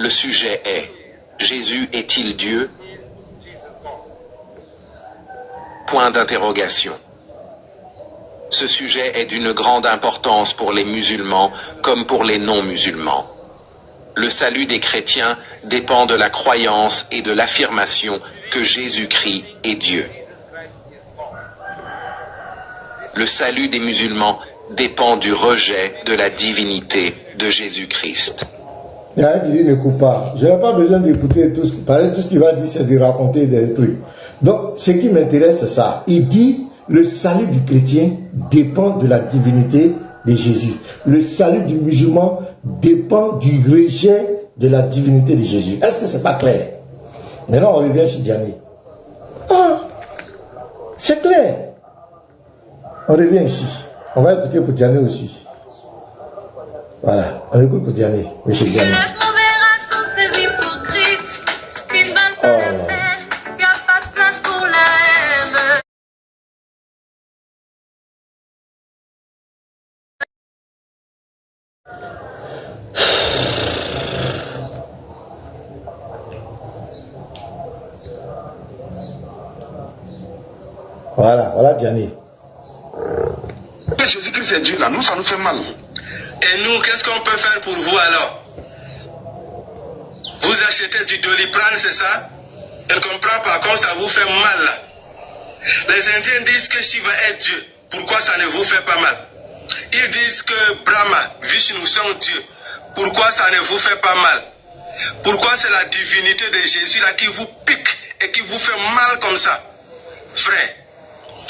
Le sujet est: Jésus est-il Dieu? Point d'interrogation. Ce sujet est d'une grande importance pour les musulmans comme pour les non-musulmans. Le salut des chrétiens dépend de la croyance et de l'affirmation que Jésus-Christ est Dieu. Le salut des musulmans dépend du rejet de la divinité de Jésus-Christ. Il y a un qui dit ne coupe pas. Je n'ai pas besoin d'écouter tout ce qu'il va dire, c'est de raconter des trucs. Donc, ce qui m'intéresse, c'est ça. Il dit, le salut du chrétien dépend de la divinité de Jésus. Le salut du musulman dépend du rejet de la divinité de Jésus. Est-ce que c'est pas clair? Maintenant, on revient chez Diané. Ah, c'est clair. On revient ici. On va écouter pour Diané aussi. Voilà, on écoute pour Diané. Monsieur Diané. Voilà Diané. Jésus-Christ est Dieu là, nous ça nous fait mal. Et nous, qu'est-ce qu'on peut faire pour vous alors? Vous achetez du Doliprane, c'est ça? Je ne comprends pas, comme ça vous fait mal là. Les Indiens disent que Shiva est Dieu. Pourquoi ça ne vous fait pas mal? Ils disent que Brahma, Vishnu sont Dieu. Pourquoi ça ne vous fait pas mal? Pourquoi c'est la divinité de Jésus là qui vous pique et qui vous fait mal comme ça? Frère,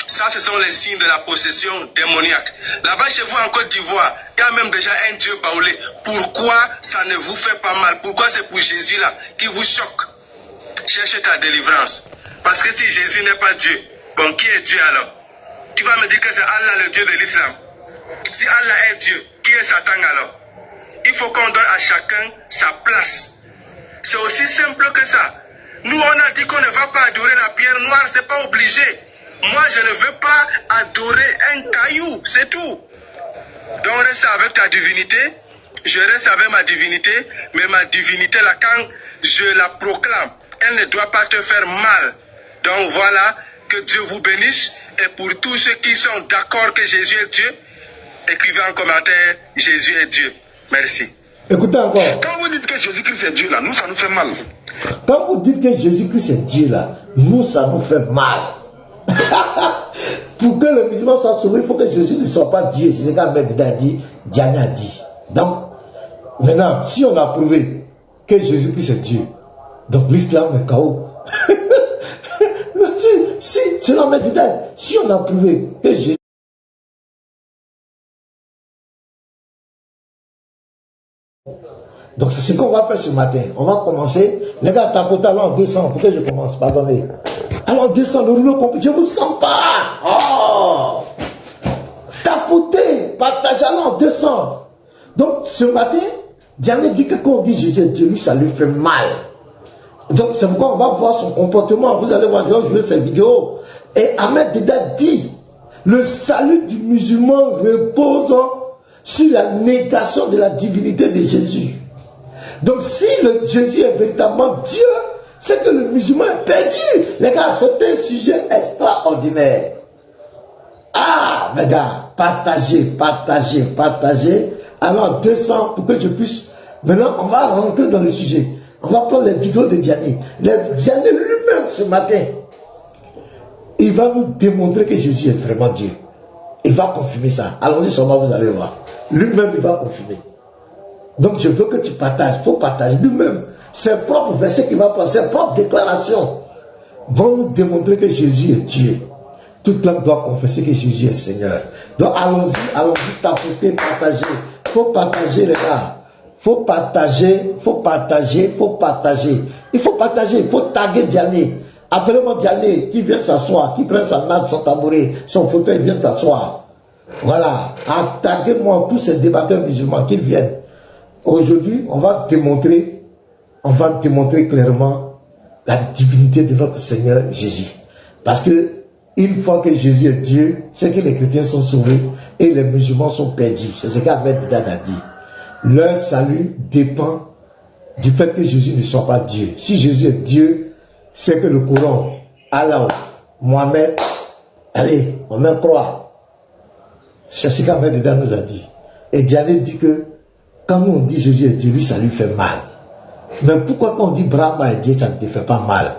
ça ce sont les signes de la possession démoniaque. Là-bas chez vous en Côte d'Ivoire, il y a même déjà un Dieu baoulé. Pourquoi ça ne vous fait pas mal? Pourquoi c'est pour Jésus là qui vous choque? Cherchez ta délivrance. Parce que si Jésus n'est pas Dieu, bon, qui est Dieu alors? Tu vas me dire que c'est Allah le Dieu de l'islam. Si Allah est Dieu, qui est Satan alors? Il faut qu'on donne à chacun sa place. C'est aussi simple que ça. Nous on a dit qu'on ne va pas adorer la pierre noire, c'est pas obligé. Moi je ne veux pas adorer un caillou, c'est tout. Donc reste avec ta divinité, je reste avec ma divinité, mais ma divinité là quand je la proclame, elle ne doit pas te faire mal. Donc voilà, que Dieu vous bénisse. Et pour tous ceux qui sont d'accord que Jésus est Dieu, écrivez en commentaire, Jésus est Dieu. Merci. Écoutez encore. Quand vous dites que Jésus-Christ est Dieu là, nous ça nous fait mal. Quand vous dites que Jésus-Christ est Dieu là, nous ça nous fait mal. Pour que le musulman soit sauvé, il faut que Jésus ne soit pas Dieu. C'est ce qu'Ahmed a dit, Diane a dit. Donc, maintenant, si on a prouvé que Jésus-Christ est Dieu, donc l'islam est KO. C'est l'Ahmed Didal. Si on a prouvé que Jésus donc c'est ce qu'on va faire ce matin. On va commencer. Les gars, tapotez alors en 200 pour que je commence. Pardonnez. Alors 200, le rouleau complet. Je ne vous sens pas. Oh, tapotez, partagez alors en 200. Donc ce matin, Diane dit que quand on dit Jésus est Dieu, lui ça lui fait mal. Donc c'est pourquoi on va voir son comportement. Vous allez voir, je vais jouer cette vidéo. Et Ahmed Dida dit, le salut du musulman repose sur la négation de la divinité de Jésus. Donc si le Jésus est véritablement Dieu, c'est que le musulman est perdu. Les gars, c'est un sujet extraordinaire. Ah, les gars, partagez. Alors 200 pour que je puisse. Maintenant, on va rentrer dans le sujet. On va prendre les vidéos de Diané. Diané lui-même ce matin, il va nous démontrer que Jésus est vraiment Dieu. Il va confirmer ça. Allons-y seulement, vous allez voir. Lui-même, il va confirmer. Donc je veux que tu partages. Il faut partager lui-même. Ses propres versets qu'il va prendre, ses propres déclarations vont nous démontrer que Jésus est Dieu. Toute langue doit confesser que Jésus est Seigneur. Donc allons-y, tapoter, partager. Il faut partager les gars. Il faut partager. Il faut taguer Diané. Appelez-moi Diané qui vient s'asseoir, qui prend sa nappe, son tabouret, son fauteuil, vient s'asseoir. Voilà. Taguez-moi tous ces débatteurs musulmans qui viennent. Aujourd'hui, on va démontrer clairement la divinité de notre Seigneur Jésus. Parce que une fois que Jésus est Dieu, c'est que les chrétiens sont sauvés et les musulmans sont perdus. C'est ce qu'Ahmed Dida a dit. Leur salut dépend du fait que Jésus ne soit pas Dieu. Si Jésus est Dieu, c'est que le Coran, Allah, Mohamed, allez, on met croix. C'est ce qu'Ahmed Deda nous a dit. Et Diané dit que quand nous on dit Jésus est Dieu, lui ça lui fait mal. Mais pourquoi quand on dit Brahma est Dieu, ça ne te fait pas mal?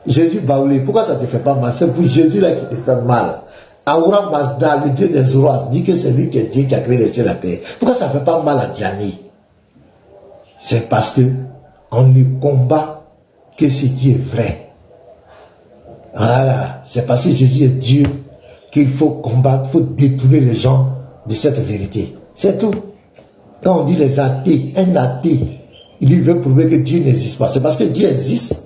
Jésus Baoulé, pourquoi ça ne te fait pas mal? C'est pour Jésus là qui te fait mal. Ahura Mazda, le Dieu des Zoroastres, dit que c'est lui qui est Dieu qui a créé les cieux et la terre. Pourquoi ça ne fait pas mal à Diané? C'est parce que on ne combat que ce qui est vrai. Voilà, c'est parce que Jésus est Dieu qu'il faut combattre, il faut détourner les gens de cette vérité. C'est tout. Quand on dit les athées, un athée, il veut prouver que Dieu n'existe pas. C'est parce que Dieu existe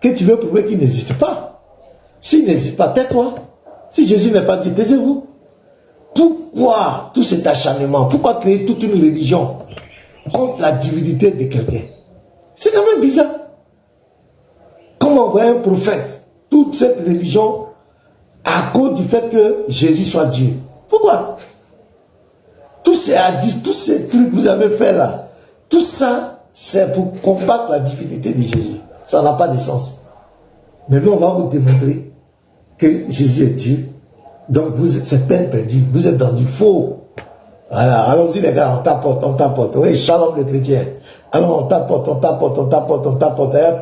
que tu veux prouver qu'il n'existe pas. S'il n'existe pas, tais-toi. Si Jésus n'est pas Dieu, taisez-vous. Pourquoi tout cet acharnement? Pourquoi créer toute une religion contre la divinité de quelqu'un? C'est quand même bizarre. Comment on voit un prophète, toute cette religion, à cause du fait que Jésus soit Dieu? Pourquoi? Tous ces hadiths, tous ces trucs que vous avez fait là, tout ça, c'est pour combattre la divinité de Jésus. Ça n'a pas de sens. Mais nous, on va vous démontrer que Jésus est Dieu. Donc, c'est peine perdue. Vous êtes dans du faux. Voilà, allons-y les gars, on tapote. Oui, shalom les chrétiens. Alors on tapote.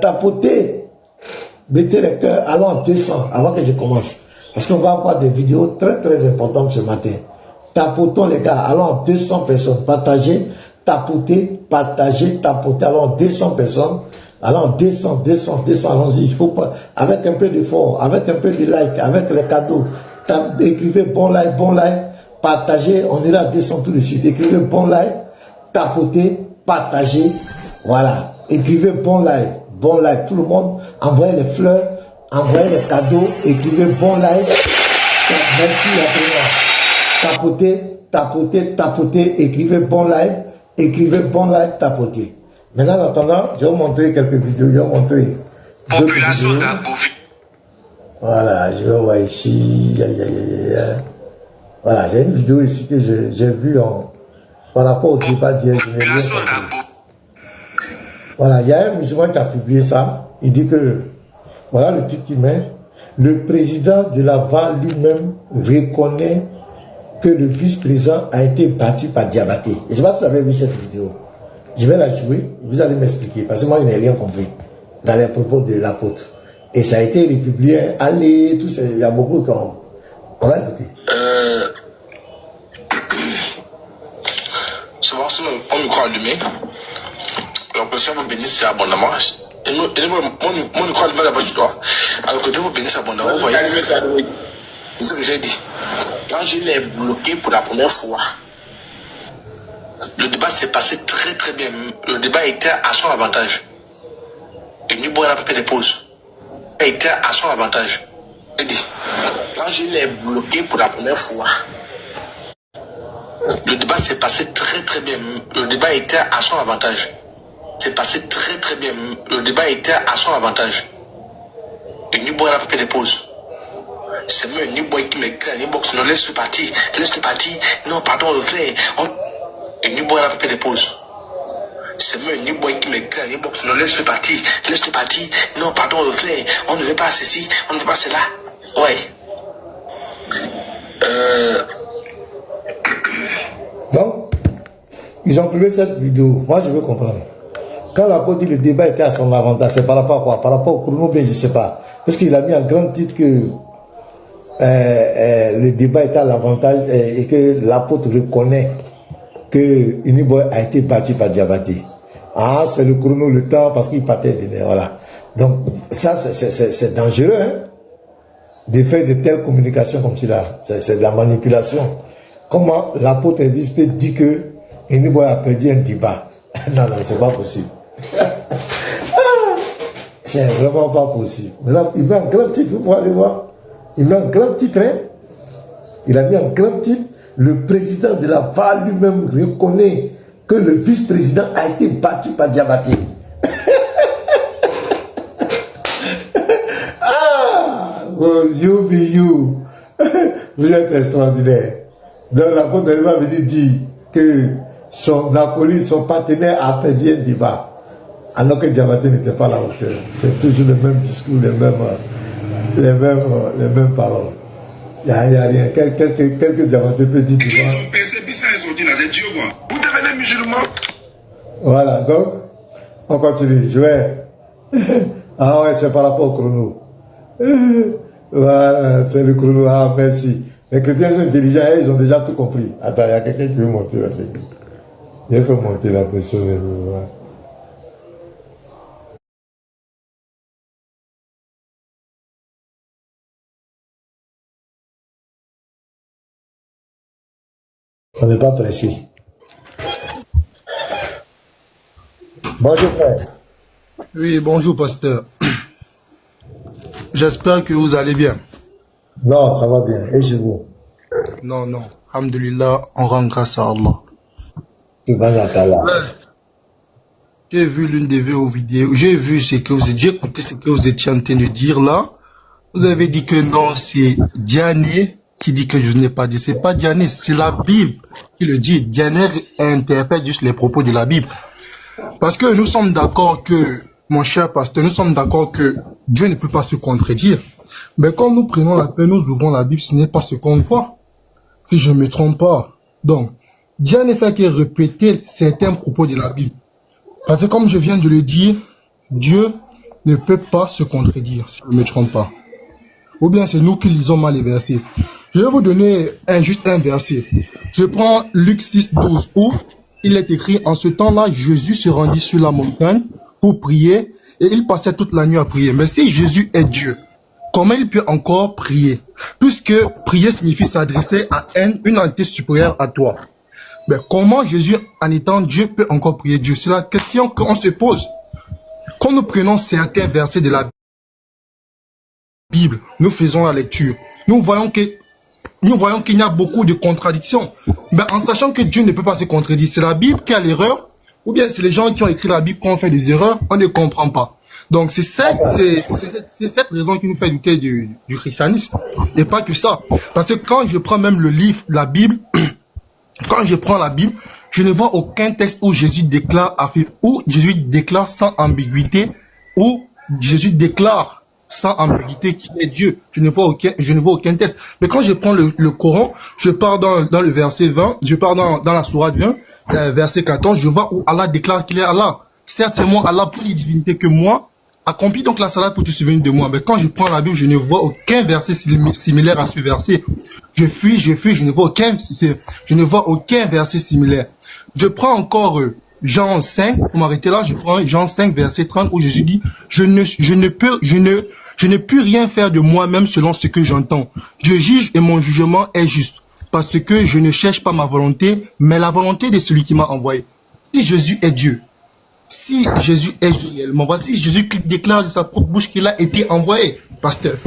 Tapotez. Mettez les cœurs, allons en 200 avant que je commence. Parce qu'on va avoir des vidéos très très importantes ce matin. Tapotons les gars, allons en 200 personnes. Partagez, tapotez, allons en 200 personnes. Alors 200, allons-y. Il faut pas, avec un peu d'effort, avec un peu de like, avec les cadeaux. Écrivez bon like. Partagez, on ira à 200 tout de suite. Écrivez bon like, tapotez, partagez, voilà. Écrivez bon like, tout le monde, envoyez les fleurs, envoyez les cadeaux, écrivez bon like, merci à tout le monde. Tapotez, écrivez bon like, tapotez. Maintenant, en attendant, je vais vous montrer quelques vidéos, je vais vous montrer. Population d'Abouvi. Voilà, je vais voir ici, Voilà, j'ai une vidéo ici que j'ai vue par rapport au débat d'hier. Voilà, il y a un musulman qui a publié ça. Il dit que, voilà le titre qu'il met, le président de la VA lui-même reconnaît que le vice-président a été battu par Diabaté. Je ne sais pas si vous avez vu cette vidéo. Je vais la jouer, vous allez m'expliquer, parce que moi je n'ai rien compris dans les propos de l'apôtre. Et ça a été republié, allez, tout ça, il y a beaucoup qui ont... On va écouter. C'est bon, si on me croit allumé, alors que si on vous bénisse abondamment, et moi me croit allumé là-bas du doigt, alors que Dieu vous bénisse abondamment, vous voyez, c'est ce que j'ai dit. Quand je l'ai bloqué pour la première fois, le débat s'est passé très très bien. Le débat était à son avantage. Et Nibo n'a pas fait des pauses. Il était à son avantage. Il dit, quand je l'ai bloqué pour la première fois, le débat s'est passé très très bien. Le débat était à son avantage. C'est passé très très bien. Le débat était à son avantage. Et Nibo n'a pas fait des pauses. C'est même Nibo qui m'écrit à l'inbox, non, laisse-le partir. Non, pardon, le frère. Et Nibo n'a pas fait des pauses. C'est même Nibo qui m'écrit à l'inbox, non, laisse-le partir. Non, pardon, le frère. On ne veut pas ceci, on ne veut pas cela. Ouais. Donc, ils ont publié cette vidéo. Moi, je veux comprendre. Quand l'apôtre dit le débat était à son avantage, c'est par rapport à quoi? Par rapport au chrono, je ne sais pas. Parce qu'il a mis en grand titre que le débat était à l'avantage et que l'apôtre reconnaît que Uniboy a été battu par Diabaté. Ah, c'est le chrono, le temps, parce qu'il partait venir, voilà. Donc, ça, c'est dangereux, hein, de faire de telles communications comme cela. C'est de la manipulation. Comment l'apôtre Vispe dit que Uniboy a perdu un débat? Non, c'est pas possible. C'est vraiment pas possible. Maintenant, il met un grand titre, vous pouvez aller voir. Il met un grand titre, hein. Il a mis un grand titre. Le président de la VA lui-même reconnaît que le vice-président a été battu par Diabaté. Ah, oh, you be you. Vous êtes extraordinaire. Donc l'apôtre va venir dire que son acolyte, son partenaire a perdu un débat. Alors que Diabaté n'était pas à la hauteur. C'est toujours le même discours, les mêmes paroles. Il n'y a rien. Qu'est-ce que Diabaté peut dire? Ils ont percé ça, ils ont dit là, c'est Dieu quoi. Vous devenez musulman. Voilà, donc, on continue. Je vais. Ah ouais, c'est par rapport au chrono. Voilà, c'est le chrono. Ah, merci. Les chrétiens sont intelligents, ils ont déjà tout compris. Attends, il y a quelqu'un qui veut monter là, c'est qui? Il faut monter la pression. Voilà. On n'est pas pressé. Bonjour frère. Oui, bonjour pasteur. J'espère que vous allez bien. Non, ça va bien. Et chez vous? Non. Alhamdulillah, on rend grâce à Allah. J'ai vu l'une de vos vidéos. J'ai vu ce que vous j'ai écouté ce que vous étiez en train de dire là. Vous avez dit que non, c'est Diané qui dit que je n'ai pas dit. C'est pas Diané, c'est la Bible qui le dit. Diané interprète juste les propos de la Bible. Parce que nous sommes d'accord que, mon cher pasteur, nous sommes d'accord que Dieu ne peut pas se contredire. Mais quand nous prenons la peine, nous ouvrons la Bible, ce n'est pas ce qu'on voit. Si je ne me trompe pas. Donc, Dieu ne fait que répéter certains propos de la Bible. Parce que comme je viens de le dire, Dieu ne peut pas se contredire, si je ne me trompe pas. Ou bien c'est nous qui lisons mal les versets. Je vais vous donner juste un verset. Je prends Luc 6, 12, où il est écrit, en ce temps-là, Jésus se rendit sur la montagne pour prier et il passait toute la nuit à prier. Mais si Jésus est Dieu, comment il peut encore prier? Puisque prier signifie s'adresser à une entité supérieure à toi. Mais comment Jésus, en étant Dieu, peut encore prier Dieu? C'est la question qu'on se pose. Quand nous prenons certains versets de la Bible, nous faisons la lecture. Nous voyons qu'il y a beaucoup de contradictions. Mais en sachant que Dieu ne peut pas se contredire, c'est la Bible qui a l'erreur, ou bien c'est les gens qui ont écrit la Bible qui ont fait des erreurs, on ne comprend pas. Donc c'est cette raison qui nous fait douter du christianisme. Et pas que ça. Parce que quand je prends même le livre, la Bible, quand je prends la Bible, je ne vois aucun texte où Jésus déclare sans ambiguïté, où Jésus déclare sans ambiguïté qu'il est Dieu. Je ne vois aucun texte. Mais quand je prends le Coran, je pars dans le verset 20, je pars dans la sourate 20, verset 14, je vois où Allah déclare qu'il est Allah. Certes, c'est moi, Allah, plus de divinité que moi, accomplit donc la salade pour te souvenir de moi. Mais quand je prends la Bible, je ne vois aucun verset similaire à ce verset. Je fuis, je ne vois aucun verset similaire. Je prends encore Jean 5, pour m'arrêter là, je prends Jean 5, verset 30, où Jésus dit, je ne peux rien faire de moi-même selon ce que j'entends. Je juge et mon jugement est juste, parce que je ne cherche pas ma volonté, mais la volonté de celui qui m'a envoyé. Si Jésus est Dieu, si Jésus est réellement, voici Jésus qui déclare de sa propre bouche qu'il a été envoyé, pasteur.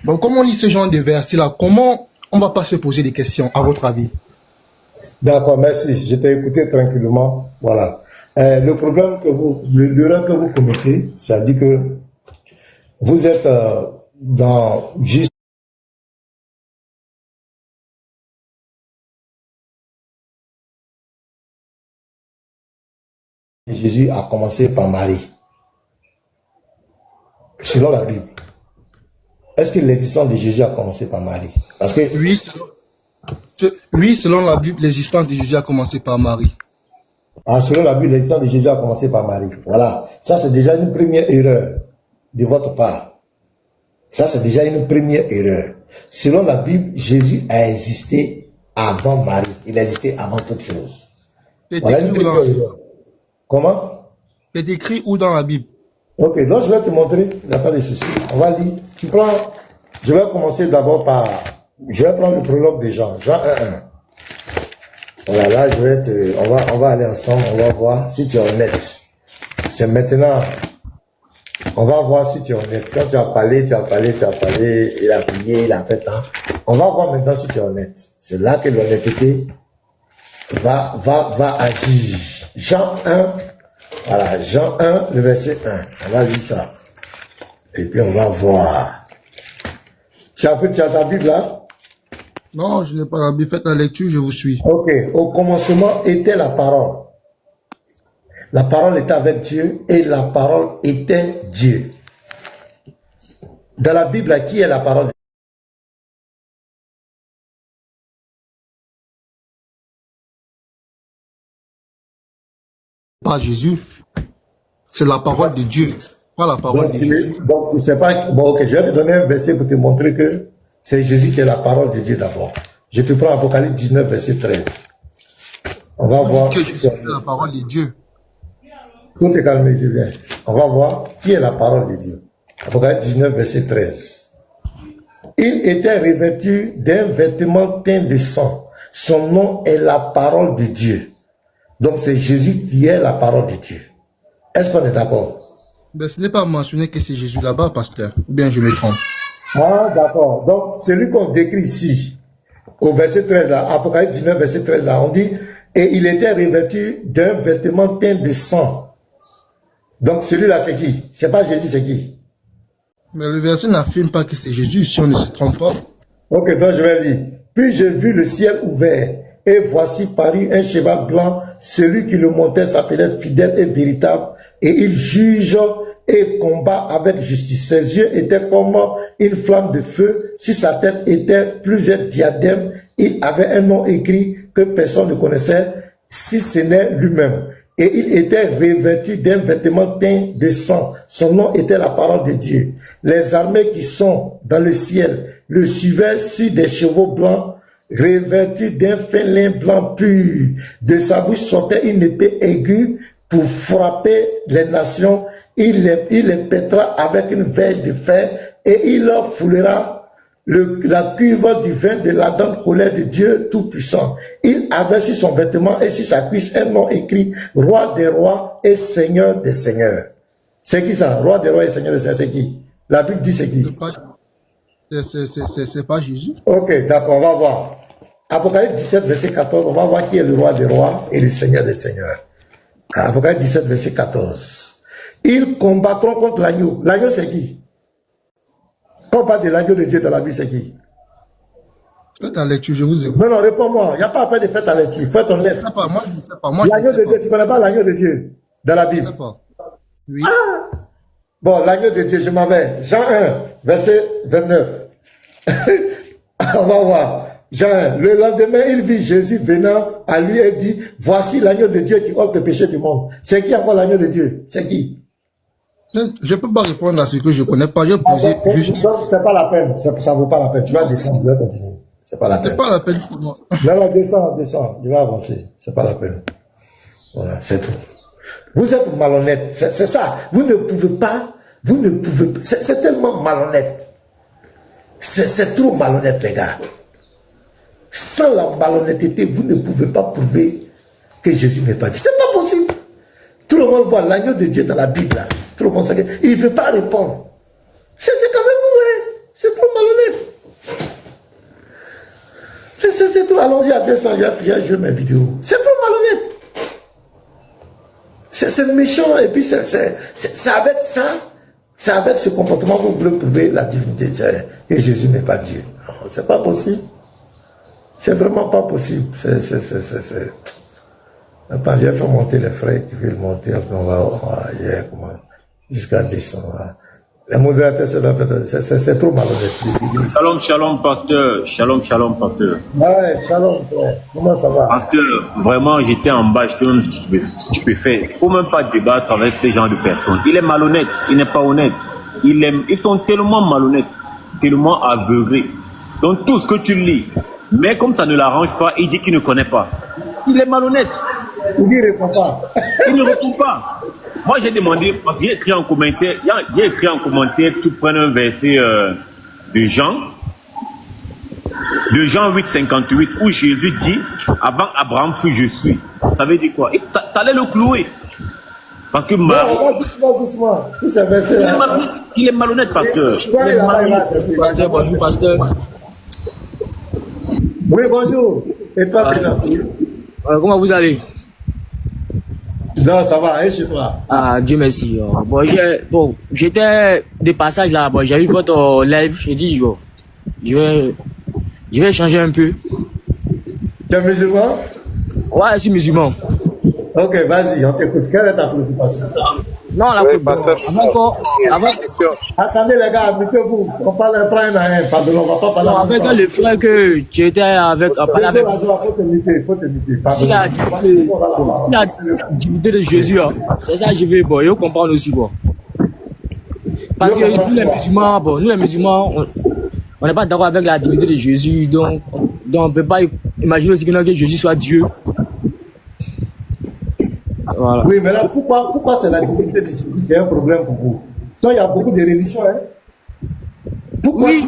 Donc, comment on lit ce genre de versets-là? Comment on ne va pas se poser des questions, à votre avis? D'accord, merci. Je t'ai écouté tranquillement. Voilà. L'erreur que vous commettez, c'est-à-dire que vous êtes dans juste Jésus a commencé par Marie. Selon la Bible. Est-ce que l'existence de Jésus a commencé par Marie? Parce que oui, selon la Bible, l'existence de Jésus a commencé par Marie. Ah, selon la Bible, l'existence de Jésus a commencé par Marie. Voilà. Ça, c'est déjà une première erreur de votre part. Ça, c'est déjà une première erreur. Selon la Bible, Jésus a existé avant Marie. Il a existé avant toute chose. Voilà une première erreur. Comment? C'est écrit où dans la Bible? Ok, donc je vais te montrer. Il n'y a pas de souci. On va lire. Je vais commencer d'abord par... Je vais prendre le prologue de Jean. Jean 1.1. Voilà, là, on va aller ensemble, on va voir si tu es honnête. C'est maintenant, on va voir si tu es honnête. Quand tu as parlé, il a prié, il a fait tant. On va voir maintenant si tu es honnête. C'est là que l'honnêteté va agir. Jean 1, voilà, Jean 1, le verset 1. On va lire ça. Et puis on va voir. Tu as ta Bible là? Non, je n'ai pas la Bible. Faites la lecture, je vous suis. Ok. Au commencement était la parole. La parole était avec Dieu et la parole était Dieu. Dans la Bible, qui est la parole de Dieu? Pas Jésus. C'est la parole de Dieu. Pas la parole de Jésus. Donc, tu sais pas. Bon, ok, je vais te donner un verset pour te montrer que c'est Jésus qui est la parole de Dieu d'abord. Je te prends Apocalypse 19, verset 13. On va voir. Que Jésus est la parole de Dieu. Tout est calmé, je viens. On va voir qui est la parole de Dieu. Apocalypse 19, verset 13. Il était revêtu d'un vêtement teint de sang. Son nom est la parole de Dieu. Donc c'est Jésus qui est la parole de Dieu. Est-ce qu'on est d'accord? Mais ce n'est pas mentionné que c'est Jésus là-bas, pasteur. Ou bien je me trompe. Ah, d'accord. Donc celui qu'on décrit ici, au verset 13 là, Apocalypse 19, verset 13 là, on dit, et il était revêtu d'un vêtement teint de sang. Donc celui-là c'est qui? C'est pas Jésus, c'est qui? Mais le verset n'affirme pas que c'est Jésus, si on ne se trompe pas. Ok, donc je vais lire. Puis j'ai vu le ciel ouvert, et voici parut un cheval blanc, celui qui le montait s'appelait fidèle et véritable, et il juge et combat avec justice. Ses yeux étaient comme une flamme de feu, sur sa tête étaient plusieurs diadèmes, il avait un nom écrit que personne ne connaissait, si ce n'est lui-même. Et il était revêtu d'un vêtement teint de sang. Son nom était la parole de Dieu. Les armées qui sont dans le ciel le suivaient sur des chevaux blancs, revêtus d'un fin lin blanc pur. De sa bouche sortait une épée aiguë pour frapper les nations. Il les pètera avec une verge de fer et il leur foulera la cuve du vin de l'ardente colère de Dieu Tout-Puissant. Il avait sur son vêtement et sur sa cuisse un nom écrit Roi des rois et Seigneur des seigneurs. C'est qui ça? Roi des rois et Seigneur des seigneurs, c'est qui? La Bible dit c'est qui? C'est pas Jésus. Ok, d'accord, on va voir. Apocalypse 17, verset 14, on va voir qui est le roi des rois et le Seigneur des seigneurs. Apocalypse 17, verset 14. Ils combattront contre l'agneau. L'agneau c'est qui? Quand on parle de l'agneau de Dieu dans la Bible, c'est qui? Faites la lecture, je vous écoute. Non, réponds-moi. Il n'y a pas à faire de fête à lecture. Faites ton lettre. Moi, je ne sais pas. Moi, l'agneau de Dieu, tu ne connais pas l'agneau de Dieu dans la Bible? Je ne sais pas. Oui. Ah! Bon, l'agneau de Dieu, je m'en vais. Jean 1, verset 29. On va voir. Jean 1. Le lendemain, il vit Jésus venant à lui et dit, voici l'agneau de Dieu qui ôte le péché du monde. C'est qui encore l'agneau de Dieu? C'est qui? Je ne peux pas répondre à ce que je ne connais pas. Je posais juste. Donc, c'est pas la peine. Ça ne vaut pas la peine. Tu vas descendre, tu vas continuer. C'est pas la peine. C'est pas la peine pour moi. Non, descends. Tu vas avancer. C'est pas la peine. Voilà, c'est tout. Vous êtes malhonnête. C'est ça. Vous ne pouvez pas. C'est tellement malhonnête. C'est trop malhonnête, les gars. Sans la malhonnêteté, vous ne pouvez pas prouver que Jésus n'est pas dit. C'est pas possible. Tout le monde voit l'agneau de Dieu dans la Bible. Là. Tout le monde sait qu'il ne veut pas répondre. C'est quand même vrai. C'est trop malhonnête. C'est tout. Allons-y à 200. Je vais mes vidéos. C'est trop malhonnête. C'est méchant. Et puis c'est avec ça. C'est avec ce comportement que vous voulez prouver la divinité. Que Jésus n'est pas Dieu. C'est pas possible. C'est vraiment pas possible. Attends, je vais faire monter les frères qui veulent monter, après on va jusqu'à 10 ans. Les modérateurs, c'est trop malhonnête. Shalom, shalom, pasteur. Shalom, shalom, pasteur. Ouais, shalom, frère. Comment ça va? Pasteur, vraiment, j'étais en bas, j'étais même stupéfait. Il ne faut même pas débattre avec ce genre de personnes. Il est malhonnête, il n'est pas honnête. Ils sont tellement malhonnêtes, tellement aveuglés. Donc tout ce que tu lis, mais comme ça ne l'arrange pas, il dit qu'il ne connaît pas. Il est malhonnête. Il ne répond pas. Il ne répond pas. Moi j'ai demandé, parce que j'ai écrit en commentaire, tu prennes un verset de Jean 8, 58, où Jésus dit, avant Abraham fut je suis. Ça veut dire quoi? Ça allait le clouer. Parce que Marie... Non, doucement. Il est malhonnête, pasteur. Pasteur, bonjour, pasteur. Oui, bonjour. Et toi, comment vous allez? Non, ça va, et chez toi? Ah, Dieu merci. Bon, j'étais de passage là, bon, j'ai vu votre live, j'ai dit, je vais changer un peu. Tu es musulman? Ouais, je suis musulman. Ok, vas-y, on t'écoute. Quelle est ta préoccupation? Non, la Oui, pasteur. avant, Attendez les gars, mettez-vous. On parle un à un. Pardon, on va pas parler non, avec le frère que tu étais avec, parler avec, faut te muter, faut te muter. si la divinité de Jésus, hein, c'est ça que je veux, bon, il faut comprendre aussi, bon. Parce que nous les musulmans, bon, on n'est pas d'accord avec la divinité de Jésus, donc on ne peut pas imaginer aussi que Jésus soit Dieu. Voilà. Oui, mais là, pourquoi c'est la divinité de Jésus qui est un problème pour vous? Donc, il y a beaucoup de religions, hein? Pourquoi Oui.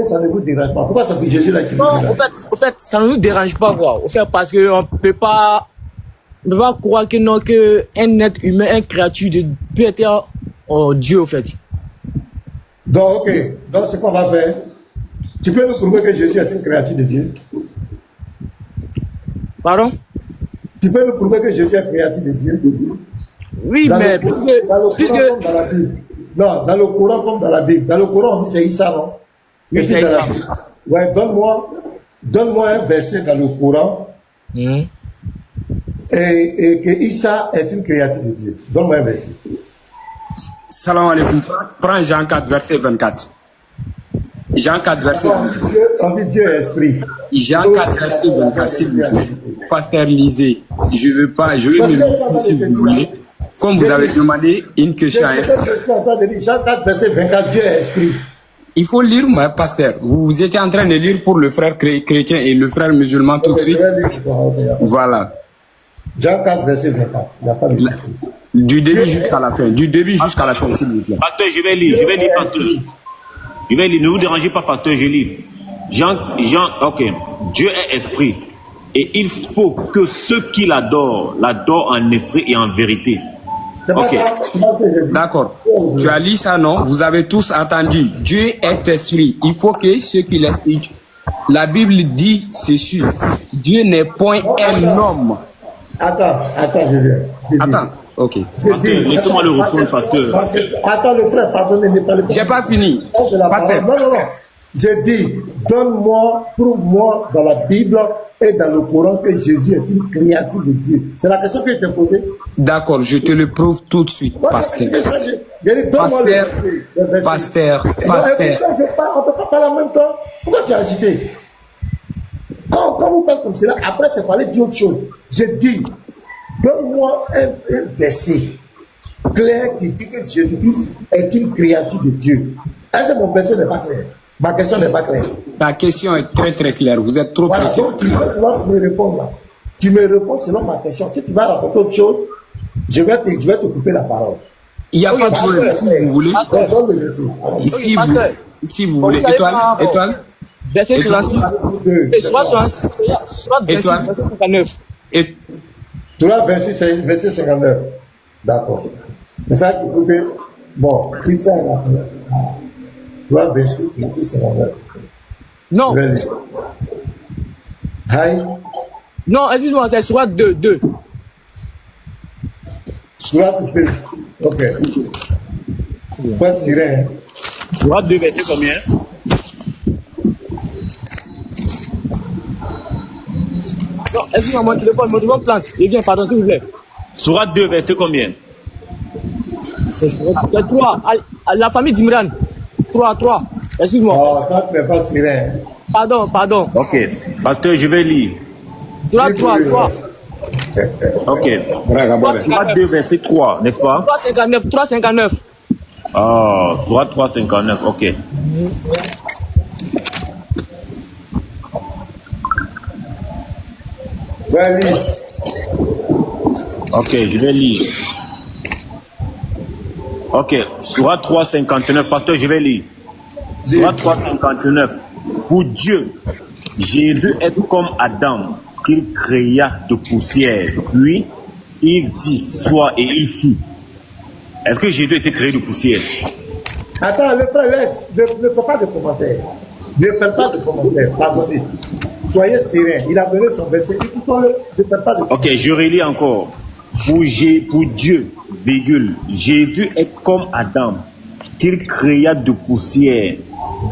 ça ne vous dérange pas? Pourquoi c'est pour Jésus là qui vous Non, dérange? au fait, ça ne nous dérange pas, quoi. Au fait, parce qu'on ne peut pas croire que non, qu'un être humain, une créature peut être Dieu, au fait. Donc, ok. Donc, ce qu'on va faire, tu peux nous prouver que Jésus est une créature de Dieu? Pardon? Tu peux nous prouver que Jésus est créature de Dieu? Oui, Dans mais le Coran comme dans la Bible. Non, dans le Coran comme dans la Bible. Dans le Coran, on dit c'est Issa, non? Oui, c'est Issa. Ouais, donne-moi un verset dans le Coran et que Issa est une créature de Dieu. Donne-moi un verset. Salam alaikum. Prends Jean 4, verset 24. Jean 4, verset 24. On dit Dieu est esprit. Jean 4, verset 24, s'il vous plaît. Pasteur, lisez. Je veux me si vous voulez. Comme vous avez demandé une question. Jean 4, verset 24, Dieu est esprit. Il faut lire, pasteur. Vous étiez en train de lire pour le frère chrétien et le frère musulman tout de suite. Voilà. Jean 4, verset 24. Il n'y a pas de souci. Du début jusqu'à la fin. Du début jusqu'à la fin, s'il vous plaît. Pasteur, je vais lire, pasteur. Je vais lire, ne vous dérangez pas, pasteur, je lis. Jean, ok. Dieu est esprit. Et il faut que ceux qui l'adorent en esprit et en vérité. Ok. D'accord. Tu as lu ça, non? Vous avez tous entendu. Dieu est esprit. Il faut que ceux qui l'esprit. La Bible dit ceci. Dieu n'est point un homme. Attends, je viens. Attends. Ok. Pasteur, laissez-moi le reprendre, pasteur. Attends, le frère, pardonnez, ne parlez pas. J'ai pas fini. Pasteur. Non. J'ai dit, prouve-moi dans la Bible et dans le Coran que Jésus est une créature de Dieu. C'est la question que je t'ai posée. D'accord, je te le prouve tout de suite, pasteur. Pasteur. On ne peut pas parler en même temps. Pourquoi tu es agité? Quand vous parlez comme cela, après c'est parler d'une autre chose. J'ai dit, donne-moi un verset clair qui dit que Jésus-Christ est une créature de Dieu. Est-ce que mon verset n'est pas clair? Ma question n'est pas claire. Ta question est très très claire. Vous êtes trop précis. Donc tu vas me répondre là. Tu me réponds selon ma question. Si tu vas rapporter autre chose, je vais te couper la parole. Il n'y a pas de problème. Si vous voulez. Si vous voulez. Étoile. Verset 66. Étoile. 59. Tu as verset 59. D'accord. C'est ça qui coupe. Bon, Christian là. Tu as verset 59. Non. Non, excuse-moi, c'est soit 2. Soit 2. Ok. Pas tirer. Soit 2, verset combien? Non, excuse-moi, mon téléphone plante. Eh bien, pardon, s'il vous plaît. Soit 2, verset combien? C'est 3. La famille d'Imran. 3. Excuse-moi. Oh, ça ne fait pas tirer. Pardon. Ok. Pasteur, je vais lire. 3. Ok. Soit 2, verset 3, n'est-ce pas? 3,59. Ah, 3,59, ok. Ok, je vais lire. Ok, Surah 3,59, pasteur, je vais lire. Surah 3,59. Pour Dieu, Jésus est comme Adam, qu'il créa de poussière. Puis, il dit, soit, et il fut. Est-ce que Jésus a été créé de poussière? Attends, le frère, laisse. Ne fais pas de commentaires. Ne fais pas de commentaires. Pardonnez. Soyez serein. Il a donné son verset. Écoutons-le. Ne fais pas de commentaires. Ok, je relis encore. Pour Dieu, virgule, Jésus est comme Adam, qu'il créa de poussière.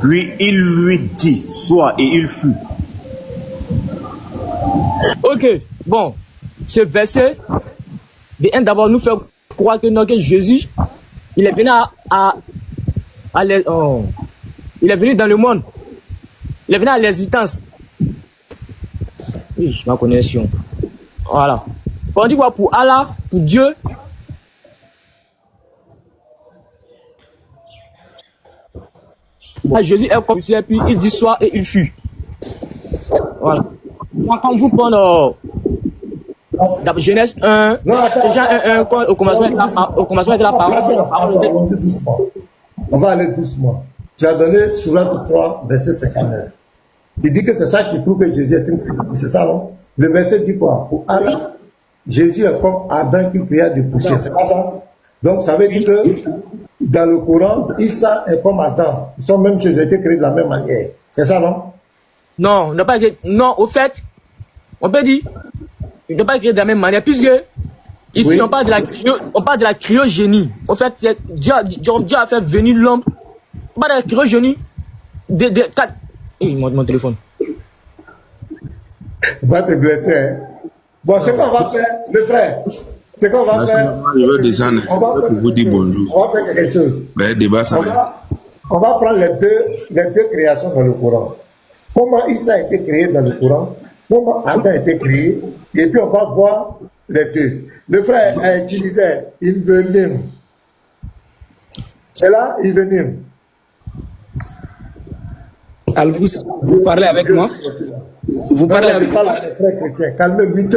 Puis il lui dit, soit, et il fut. Ok, bon. Ce verset d'abord nous faire croire que, non, que Jésus, il est venu il est venu dans le monde. Il est venu à l'existence. Oui, ma connexion. Voilà. On dit quoi pour Allah, pour Dieu? Jésus est comme et puis il dit soit et il fut. Voilà. Quand vous prenez Genèse 1, déjà 1, au commencement de la parole. On va aller doucement. Tu as donné Sourate 3, verset 59. Tu dis que c'est ça qui prouve que Jésus est une créature. C'est ça, non? Le verset dit quoi? Pour Allah, Jésus est comme Adam qui pria de poussière. C'est pas ça? Donc ça veut dire que dans le Coran, Issa est comme Adam. Ils sont même chez eux, été créés de la même manière. C'est ça, non? Non, non, au fait, on peut dire, il ne pas créer de la même manière, puisque ici oui. on parle de la cryogénie. Au fait, Dieu a fait venir l'homme. On parle de la cryogénie. Mon téléphone. Va te blesser. Hein? Bon, ce qu'on va faire, le frère, ce qu'on va faire. Je veux descendre. On va vous dire bonjour. On va faire quelque chose. Ben, débat, ça on va prendre les deux créations dans le Coran. Comment Issa a été créé dans le Coran, comment Adam a été créé, et puis on va voir les deux. Le frère a utilisé Invenim. C'est là, Invenim. Alors, vous parlez avec moi? Vous parlez avec moi? Frère chrétien, calmez-vous.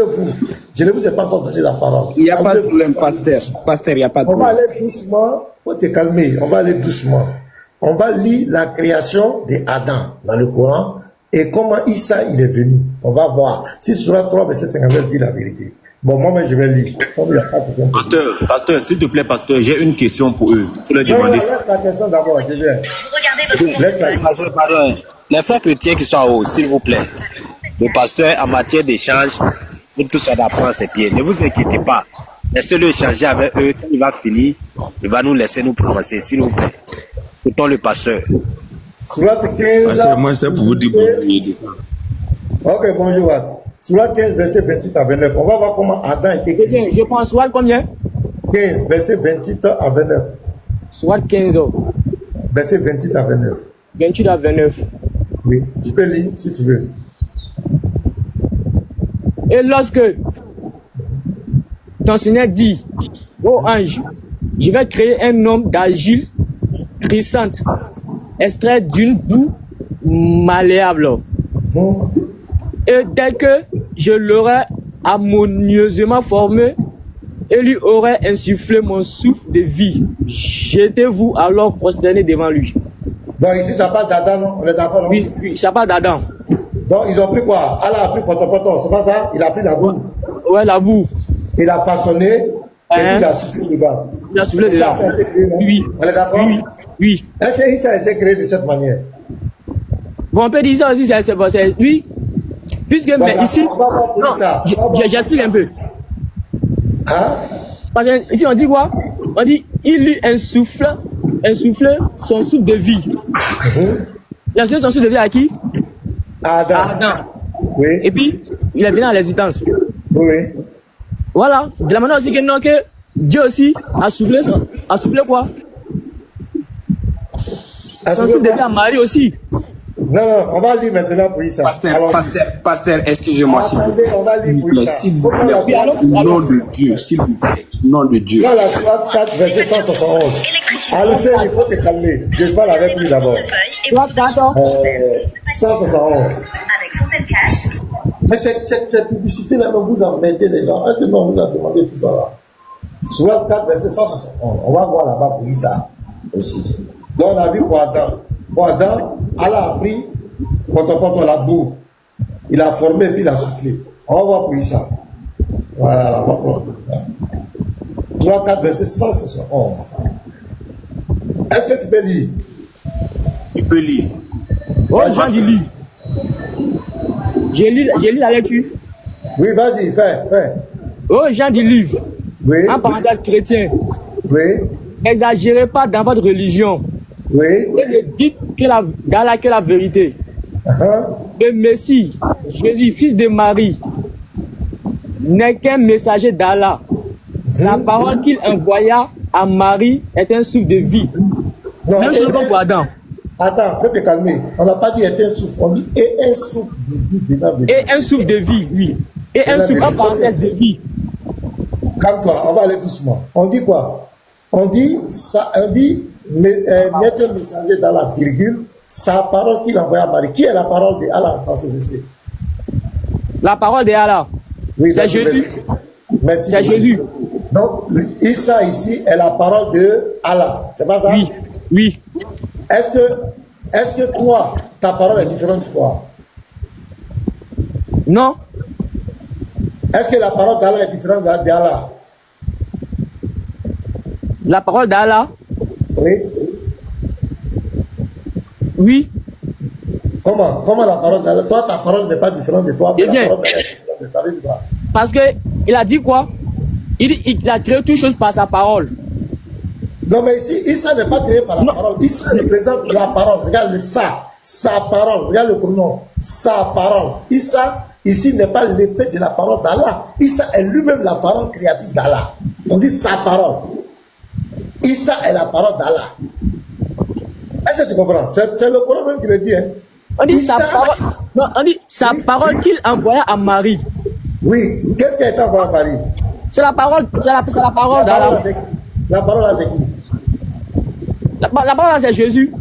Je ne vous ai pas encore donné la parole. Il n'y a pas de problème, pasteur. Pasteur, il n'y a pas de problème. On va aller doucement. Faut te calmer. On va aller doucement. On va lire la création d'Adam dans le Coran et comment Issa il est venu. On va voir. Si Sourate 3, verset 59 dit la vérité. Bon, moi, je vais lire. Pasteur, s'il te plaît, pasteur, j'ai une question pour eux. Il faut leur demander. Laisse la question d'abord, je viens. Vous regardez votre pardon. Les frères chrétiens qui sont en haut, s'il vous plaît. Le pasteur, en matière d'échange, vous tous d'apprendre ses pieds. Ne vous inquiétez pas. Laissez-le échanger avec eux. Quand il va finir, il va nous laisser nous prononcer, s'il vous plaît. Écoutons le pasteur. Sourate 15. Pasteur, moi, c'était pour vous dire bonjour. Ok, bonjour. Sourate 15, verset 28 à 29. On va voir comment Adam a été créé. Je prends Sourate combien? 15, verset 28 à 29. Sourate 15. Verset 28 à 29. 28 à 29. Oui, tu peux lire si tu veux. Et lorsque ton Seigneur dit, ô ange, je vais créer un homme d'argile crissante, extrait d'une boue malléable. Et dès que je l'aurai harmonieusement formé et lui aurai insufflé mon souffle de vie, jetez-vous alors prosterné devant lui. Donc ici ça parle d'Adam, non? On est d'accord, non? Oui, ça parle d'Adam. Donc ils ont pris quoi? Allah a pris potopoto, c'est pas ça? Il a pris la boue. Ouais, la boue. Il a façonné et puis il a soufflé dedans. Il a soufflé dedans. Oui. On est d'accord? Oui. Est-ce que ça a été créé de cette manière? Bon, on peut dire ça aussi, c'est oui. Puisque, donc, mais ici, j'explique un peu. Hein? Parce que ici on dit quoi? On dit, il lui insuffle son souffle de vie. Il a insufflé son souffle de vie à qui? À Adam. Oui. Et puis, il est venu à l'existence. Oui. Voilà. De la manière aussi que, non, que Dieu aussi a soufflé quoi? Son souffle de vie à Marie aussi. Non, on va lire maintenant pour ça. Pasteur, excusez-moi, s'il vous plaît. S'il vous plaît, nom de Dieu, s'il vous plaît. Nom de Dieu. Dans la Sourate 4, verset 171. Alors, il faut te calmer. Je parle avec lui d'abord. 171. Mais cette publicité-là, vous en mettez les gens. Est-ce que non, vous a demandé tout ça là? Sourate 4, verset 171. On va voir là-bas pour ça aussi. Donc, on a vu pour Adam. Pour Adam, Allah a pris la boue. Il a formé et puis il a soufflé. On va voir pour ça. Voilà, on va voir pour ça. 3, 4, verset 171. Est-ce que tu peux lire? Tu peux lire. Oh, Jean dit lire. J'ai lu la lecture. Oui, vas-y, fais. Oh, Jean dit livre. Oui. En parenthèse chrétien. Oui. N'exagérez pas dans votre religion. Oui. Et ne dites que la vérité. Le Messie, Jésus, fils de Marie, n'est qu'un messager d'Allah Sa parole qu'il envoya à Marie est un souffle de vie. Non, même chose comme pour Adam. Attends, faut te calmer. On n'a pas dit est un souffle, on dit et un souffle de vie venant de Dieu. Et un souffle de vie, oui. Et un souffle en parenthèse de vie. Calme-toi, on va aller doucement. On dit quoi? On dit mettre un messager dans la virgule, sa parole qu'il envoie à Marie. Qui est la parole de Allah dans ce verset? La parole de Allah. Oui, c'est Jésus. Merci. C'est Jésus. Donc, Issa ici est la parole de Allah. C'est pas ça? Oui. Oui. Est-ce que toi, ta parole est différente de toi? Non. Est-ce que la parole d'Allah est différente d'Allah? La parole d'Allah? Oui. Oui. Comment la parole d'Allah? Toi, ta parole n'est pas différente de toi. Mais la parole d'Allah est différente de, ça veut dire quoi? Parce que il a dit quoi? Il a créé toutes choses par sa parole. Non, mais ici, Issa n'est pas créé par la parole. Issa représente la parole. Regarde le sa parole. Regarde le pronom. Sa parole. Issa, ici, n'est pas l'effet de la parole d'Allah. Issa est lui-même la parole créatrice d'Allah. On dit sa parole. Issa est la parole d'Allah. Est-ce que tu comprends? C'est le Coran même qui le dit. Hein? On dit Issa, sa parole. Non, on dit sa parole qu'il envoya à Marie. Oui. Qu'est-ce qui a été envoyé à Marie? C'est la parole. C'est la parole d'Allah. La parole là, c'est qui? La parole là, c'est Jésus.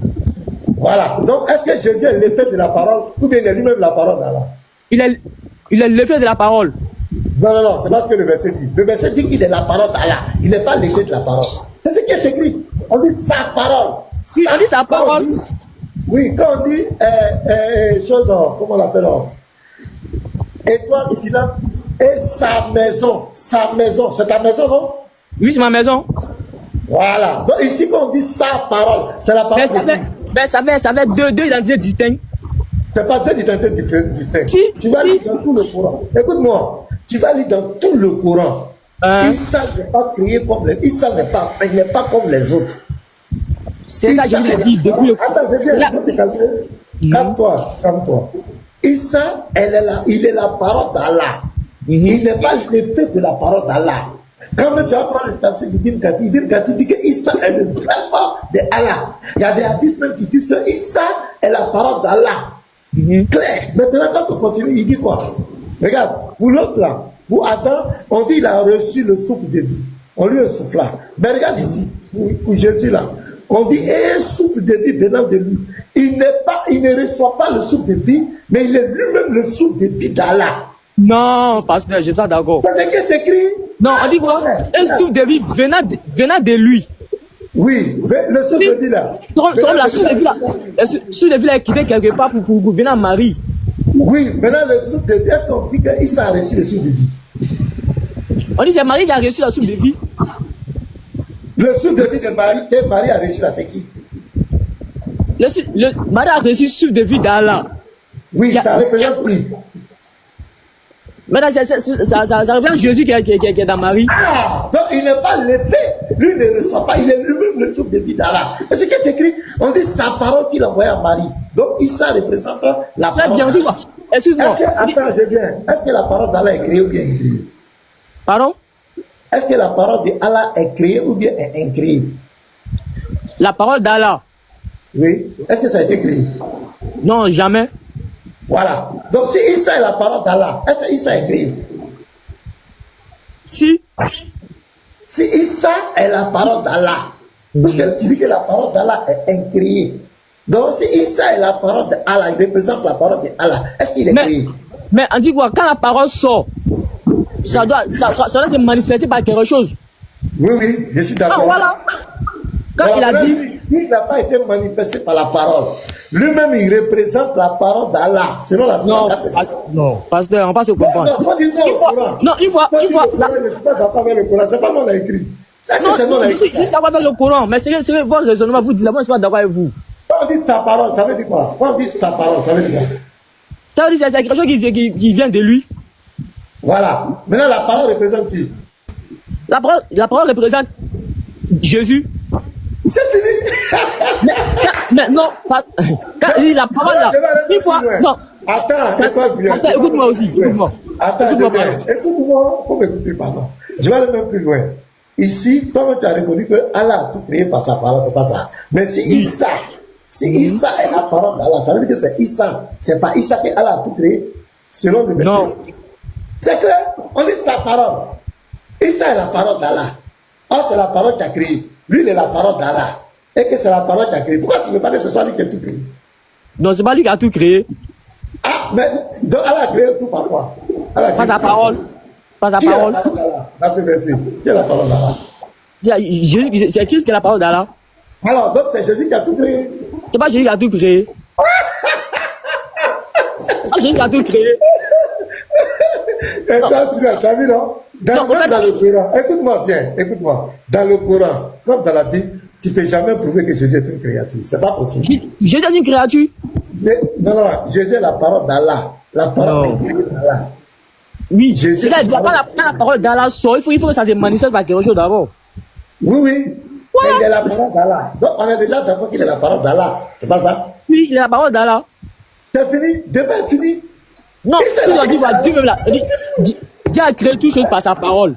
Voilà. Donc, est-ce que Jésus est l'effet de la parole ou bien il est lui-même la parole d'Allah? Il est l'effet de la parole. Non, c'est pas ce que le verset dit. Le verset dit qu'il est la parole d'Allah. Il n'est pas l'effet de la parole. C'est ce qui est écrit. On dit sa parole. Si on dit sa parole. Oui, quand on dit comment on l'appelle? Étoile filante et sa maison. Sa maison. C'est ta maison, non? Oui, c'est ma maison. Voilà. Donc ici, quand on dit sa parole, c'est la parole. Mais ça fait deux identités distinctes. C'est pas deux identités distinctes. Si, tu vas lire dans tout le Coran. Écoute-moi. Tu vas lire dans tout le Coran. Issa n'est pas créé comme les. Issa n'est pas comme les autres. C'est ça que je vous ai dit depuis le. Attends, je viens. Calme-toi. Issa, il est la parole d'Allah. Il n'est pas l'effet de la parole d'Allah. Quand tu vas prendre le tafsir d'Ibn Kathir dit que Issa est le vraiment de Allah. Il y a des hadiths même qui disent que Issa est la parole d'Allah. Clair. Maintenant, quand on continue, il dit quoi? Regarde, pour l'autre là, pour Adam, on dit qu'il a reçu le souffle de vie. On lui a soufflé là. Mais regarde ici, pour Jésus là, on dit un souffle de vie venant de lui. Il ne reçoit pas le souffle de vie, mais il est lui-même le souffle de vie d'Allah. Non, pasteur, je suis pas d'accord. C'est ce qui est écrit. Non, on dit quoi? Un souffle de vie venant de lui. Oui, le souffle de vie là. La souffle de vie là. Le souffle de vie là est quitté quelque part pour venir à Marie. Oui, maintenant le souffle de vie, est-ce qu'on dit qu'Issa a reçu le souffle de vie? On dit c'est Marie qui a reçu le souffle de vie. Le souffle de vie de Marie, que Marie a reçu là, c'est qui? Marie a reçu le souffle de vie d'Allah. Oui, ça représente qui? Maintenant, ça représente Jésus qui est dans Marie. Ah, donc il n'est pas l'effet. Lui ne reçoit pas, il est lui-même le souffle de vie d'Allah. Et ce qui est écrit, on dit sa parole qu'il envoie à Marie. Donc Issa représente la parole d'Allah. Excuse-moi. Attends, je viens. Est-ce que la parole d'Allah est créée ou bien incréée? Pardon? Est-ce que la parole d'Allah est créée ou bien est incréée? La parole d'Allah. Oui. Est-ce que ça a été créé? Non, jamais. Voilà. Donc si Issa est la parole d'Allah, est-ce que Issa est créé? Si Issa est la parole d'Allah, parce que tu dis que la parole d'Allah est incréée. Donc si Issa est la parole d'Allah, il représente la parole d'Allah, est-ce qu'il est créé? Mais on dit quoi? Quand la parole sort, ça doit se manifester par quelque chose. Oui, je suis d'accord. Ah, voilà. Quand il a dit... Il n'a pas été manifesté par la parole. Lui-même, il représente la parole d'Allah. Selon la non, pasteur, on va se comprendre. Il faut... C'est pas moi qui l'ai écrit. C'est juste d'accord avec le Coran. Mais c'est votre raisonnement. Vous dites, moi, je suis pas d'accord avec vous. Quand on dit sa parole, ça veut dire quoi? Quand on dit sa parole, ça veut dire quoi? Ça veut dire que c'est quelque chose qui vient de lui. Voilà. Maintenant, la parole représente qui? La parole représente Jésus. C'est fini. mais non, quand il dit la parole là, une fois, non. Attends, écoute-moi aussi, écoute-moi. Attends, écoute-moi, faut m'écouter, pardon. Je vais aller même plus loin. ici, toi tu as reconnu que Allah a tout créé par sa parole, c'est pas ça. Mais si Issa est la parole d'Allah, ça veut dire que c'est Issa. C'est pas Issa que Allah a tout créé, selon le verset. Non. C'est clair, on dit sa parole. Issa est la parole d'Allah. Or, c'est la parole qui a créé. Lui, il est la parole d'Allah. Et que c'est la parole qui a créé. Pourquoi tu ne veux pas que ce soit lui qui a tout créé? Non, c'est pas lui qui a tout créé. Ah, mais donc Allah a créé tout par quoi? Pas sa parole. Pas sa parole. Dans ce verset, qui est la parole d'Allah? C'est Christ qui est la parole d'Allah. Alors, donc c'est Jésus qui a tout créé. C'est pas Jésus qui a tout créé. C'est Jésus qui a tout créé. Et toi, tu as vu, non? Dans le Coran, écoute-moi bien, écoute-moi. Dans le Coran, comme dans la Bible, tu ne peux jamais prouver que Jésus est une créature. C'est pas possible. Jésus est une créature? Non, Jésus est la parole d'Allah. La parole d'Allah. Oui, Jésus. Quand la parole d'Allah sort, il faut que ça se manifeste par quelque chose d'abord. Oui. Mais il est la parole d'Allah. Donc on est déjà d'accord qu'il est la parole d'Allah. C'est pas ça? Oui, il est la parole d'Allah. C'est fini? Demain est fini? Non, Dieu a créé tout chose par sa parole.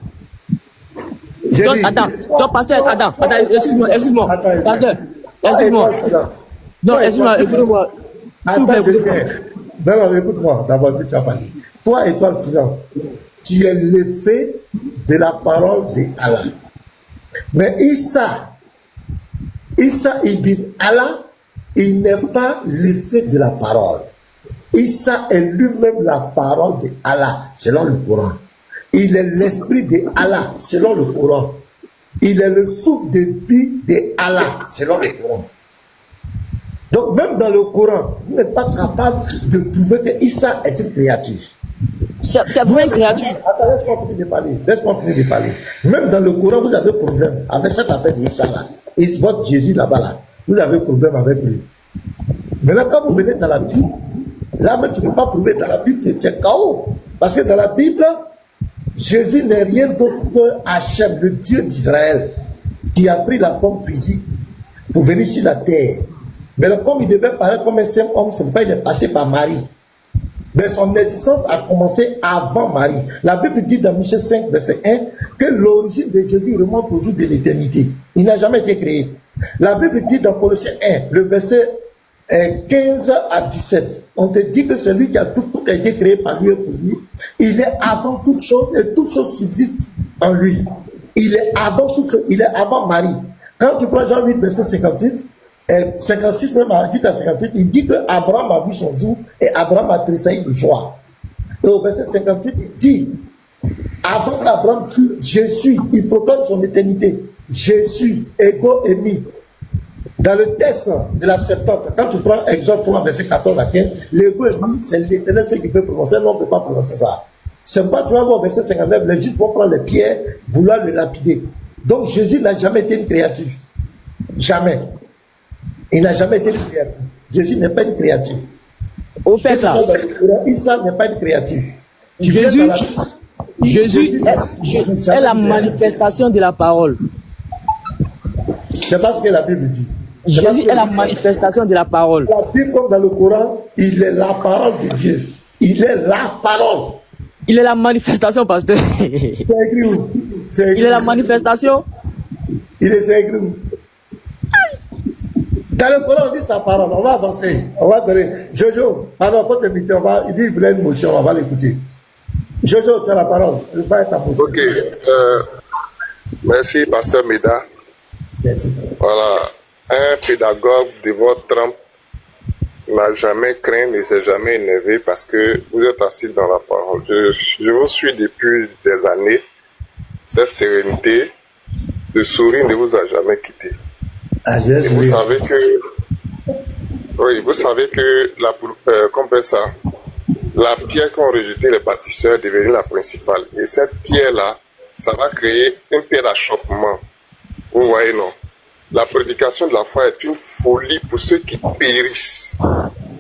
Donc, attends, pasteur, excuse-moi. Pasteur, excuse-moi. Non, excuse-moi. Non, écoute-moi, d'abord, tu as parlé. Toi, étoile filante, tu es l'effet de la parole d'Allah. Mais Issa ibn Allah, il n'est pas l'effet de la parole. Issa est lui-même la parole d'Allah, selon le Coran. Il est l'esprit d'Allah, selon le Coran. Il est le souffle de vie d'Allah, selon le Coran. Donc même dans le Coran, vous n'êtes pas capable de prouver que Issa est une créature. C'est vrai une créature. Attends, laisse-moi finir de parler. Même dans le Coran, vous avez problème avec cette affaire d'Issa là. Votre Jésus là-bas là, vous avez problème avec lui. Maintenant quand vous venez dans la Bible, là même tu ne peux pas prouver dans la Bible, tu es KO. Parce que dans la Bible, Jésus n'est rien d'autre que Hachem, le Dieu d'Israël, qui a pris la forme physique pour venir sur la terre. Mais comme il devait paraître comme un simple homme, c'est pourquoi il est passé par Marie. Mais son existence a commencé avant Marie. La Bible dit dans Michée 5, verset 1, que l'origine de Jésus remonte au jour de l'éternité. Il n'a jamais été créé. La Bible dit dans Colossiens 1, le verset 15 à 17, on te dit que celui qui a tout a été créé par lui et pour lui, il est avant toute chose et toute chose subsiste en lui. Il est avant toute chose, il est avant Marie. Quand tu prends Jean 8, verset 58, 56 même à 58, il dit que Abraham a vu son jour et Abraham a tressailli de joie. Et au verset 58, il dit, avant qu'Abraham fût, je suis, il proclame son éternité. Je suis, ego et mi. Dans le texte de la Septante, quand tu prends Exode 3, verset 14 à 15, l'ego et mi, c'est l'éternel seul qui peut prononcer, non, on ne peut pas prononcer ça. C'est pas, tu vas voir au verset 59, les juifs vont prendre les pierres, vouloir le lapider. Donc Jésus n'a jamais été une créature. Jamais. Il n'a jamais été une créature. Jésus n'est pas une créature. Au fait ça. Issa n'est pas une créature. Jésus est la manifestation de la parole. C'est pas ce que la Bible dit. Jésus est la manifestation de la parole. La Bible, comme dans le Coran, il est la parole de Dieu. Il est la parole. Il est la manifestation, pasteur. C'est écrit où? Il est la manifestation. Il est écrit où? Dans le Coran, on dit sa parole. On va avancer. On va donner. Jojo, alors, quand tu il dit il voulait une motion, on va l'écouter. Jojo, tu as la parole. Ok. Merci, Pasteur Meda. Merci. Voilà. Un pédagogue de votre trempe n'a jamais craint, ne s'est jamais énervé parce que vous êtes assis dans la parole. Je vous suis depuis des années. Cette sérénité, le sourire ne vous a jamais quitté. Et vous savez que, oui, vous savez que la pierre qu'ont rejetée les bâtisseurs est devenue la principale. Et cette pierre-là, ça va créer une pierre d'achoppement. Vous voyez, non? La prédication de la foi est une folie pour ceux qui périssent.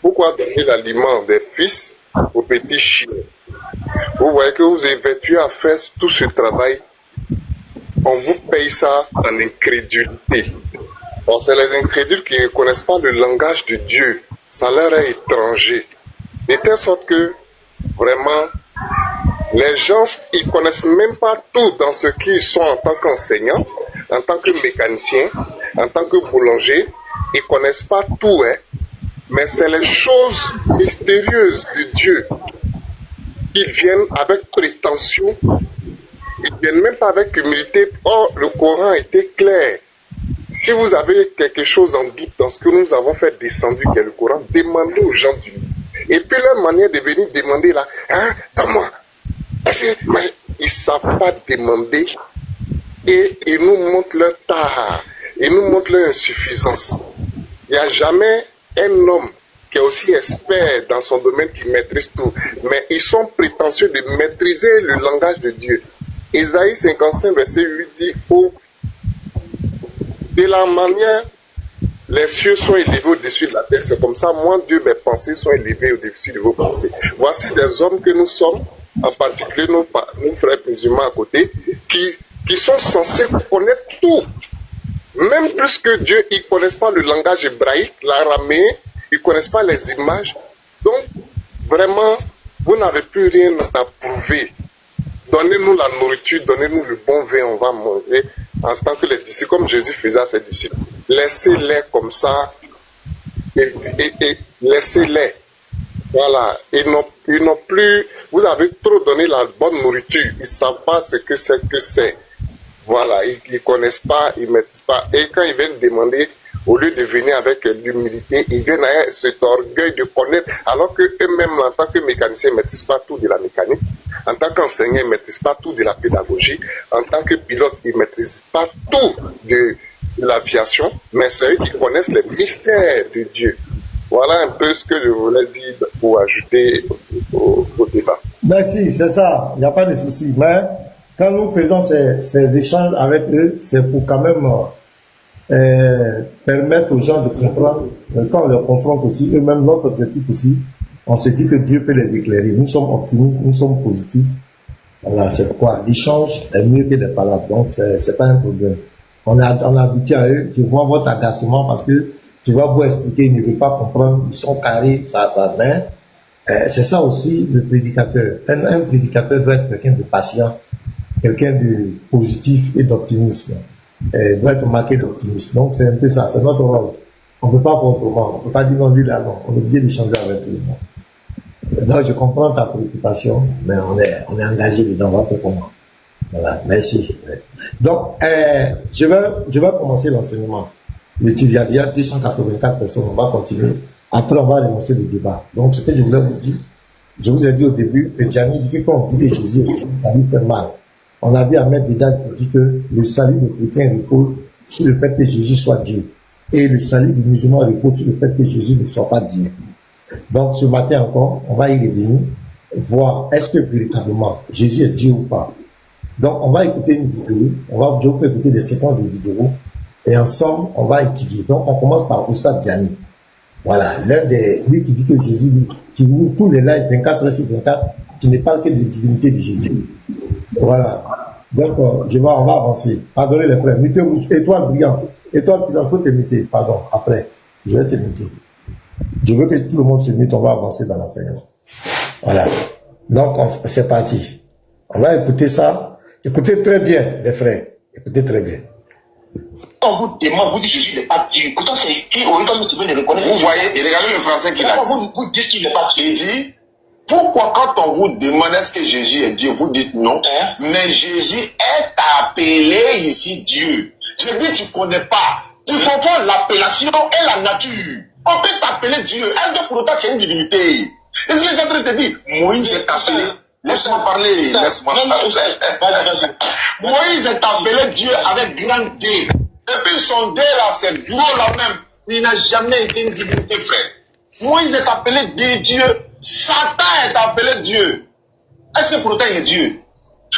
Pourquoi donner l'aliment des fils aux petits chiens? Vous voyez que vous êtes vêtus à faire tout ce travail. On vous paye ça en incrédulité. Bon, c'est les incrédules qui ne reconnaissent pas le langage de Dieu. Ça leur est étranger. De telle sorte que, vraiment, Les gens, ils connaissent même pas tout dans ce qu'ils sont en tant qu'enseignants, en tant que mécaniciens, en tant que boulanger. Ils connaissent pas tout, hein. Mais c'est les choses mystérieuses de Dieu. Ils viennent avec prétention. Ils viennent même pas avec humilité. Or, le Coran était clair. Si vous avez quelque chose en doute dans ce que nous avons fait descendre, qui est le Coran, demandez aux gens du monde. Et puis leur manière de venir demander là, hein, donne-moi. Mais ils ne savent pas demander et ils nous montrent leur taha, ils nous montrent leur insuffisance. Il n'y a jamais un homme qui est aussi expert dans son domaine qui maîtrise tout, mais ils sont prétentieux de maîtriser le langage de Dieu. Ésaïe 55, verset 8 dit, oh, de la manière les cieux sont élevés au-dessus de la terre, c'est comme ça, moi Dieu, mes pensées sont élevées au-dessus de vos pensées. Voici des hommes que nous sommes, en particulier nos frères musulmans à côté, qui sont censés connaître tout. Même plus que Dieu, ils ne connaissent pas le langage hébraïque, l'araméen, ils ne connaissent pas les images. Donc, vraiment, vous n'avez plus rien à prouver. Donnez-nous la nourriture, donnez-nous le bon vin, on va manger en tant que les disciples, comme Jésus faisait à ses disciples. Laissez-les comme ça et laissez-les. Voilà. Ils n'ont plus, vous avez trop donné la bonne nourriture. Ils ne savent pas ce que c'est. Voilà. Ils ne connaissent pas, ils ne maîtrisent pas. Et quand ils viennent demander, au lieu de venir avec l'humilité, ils viennent avec cet orgueil de connaître, alors qu'eux-mêmes, en tant que mécaniciens, ils ne maîtrisent pas tout de la mécanique. En tant qu'enseignants, ils ne maîtrisent pas tout de la pédagogie. En tant que pilote, ils ne maîtrisent pas tout de l'aviation. Mais c'est eux qui connaissent les mystères de Dieu. Voilà un peu ce que je voulais dire pour ajouter au débat. Merci, c'est ça. Il n'y a pas de souci. Mais quand nous faisons ces échanges avec eux, c'est pour quand même permettre aux gens de comprendre. Quand on les confronte aussi, eux-mêmes, notre objectif aussi, on se dit que Dieu peut les éclairer. Nous sommes optimistes, nous sommes positifs. Voilà, c'est pourquoi l'échange est mieux que les paroles. Donc, c'est pas un problème. On a habitué à eux. Je vois votre agacement parce que tu vas vous expliquer, ils ne veulent pas comprendre, ils sont carrés, ça vient. C'est ça aussi le prédicateur. Un prédicateur doit être quelqu'un de patient, quelqu'un de positif et d'optimisme. Doit être marqué d'optimisme. Donc c'est un peu ça, c'est notre rôle. On ne peut pas faire autrement, on ne peut pas dire non, lui là, non. On est obligé d'échanger avec tout le monde. Donc je comprends ta préoccupation, mais on est engagé dedans, on va faire comment. Voilà, merci. Donc, je vais commencer l'enseignement. L'étude, il y a 284 personnes, on va continuer. Après, on va annoncer le débat. Donc, ce que je voulais vous dire, je vous ai dit au début que Gianni dit que quand on dit que Jésus, ça lui fait mal. On a vu Ahmed Dedat qui dit que le salut des chrétiens repose sur le fait que Jésus soit Dieu. Et le salut des musulmans repose sur le fait que Jésus ne soit pas Dieu. Donc, ce matin encore, on va y revenir, voir est-ce que véritablement Jésus est Dieu ou pas. Donc, on va écouter une vidéo, je vous fais écouter des séquences de vidéos, et ensemble, on va étudier. Donc, on commence par Oustad Diani. Voilà, lui qui dit que Jésus, qui ouvre tous les lives 24 heures sur 24, qui ne parle que de divinité de Jésus. Voilà. Donc, on va avancer. Pardonnez les frères. Mettez-vous, étoile brillante. Étoile brillante, il faut te muter. Pardon, après. Je vais te muter. Je veux que tout le monde se mute, on va avancer dans l'enseignement. Voilà. Donc, c'est parti. On va écouter ça. Écoutez très bien, les frères. Écoutez très bien. On vous demande, vous dites Jésus n'est pas Dieu. Pourtant, c'est écrit au temps où tu veux le reconnaître. Vous voyez, et regardez le français qu'il a dit. Vous dites qu'il n'est pas Dieu. Il dit, pourquoi quand on vous demande est-ce que Jésus est Dieu, vous dites non, mais Jésus est appelé ici Dieu. Je dis, tu ne connais pas. Tu confonds l'appellation et la nature. On peut t'appeler Dieu. Est-ce que pour autant tu es une divinité? Et je suis en train de te dire, Moïse est appelé. Laisse-moi parler. Laisse-moi parler. Moïse est appelé Dieu avec grand D. Et puis son D là, c'est gros là même. Il n'a jamais été une divinité, frère. Moïse est appelé Dieu. Satan est appelé Dieu. Est-ce que pour autant il est Dieu?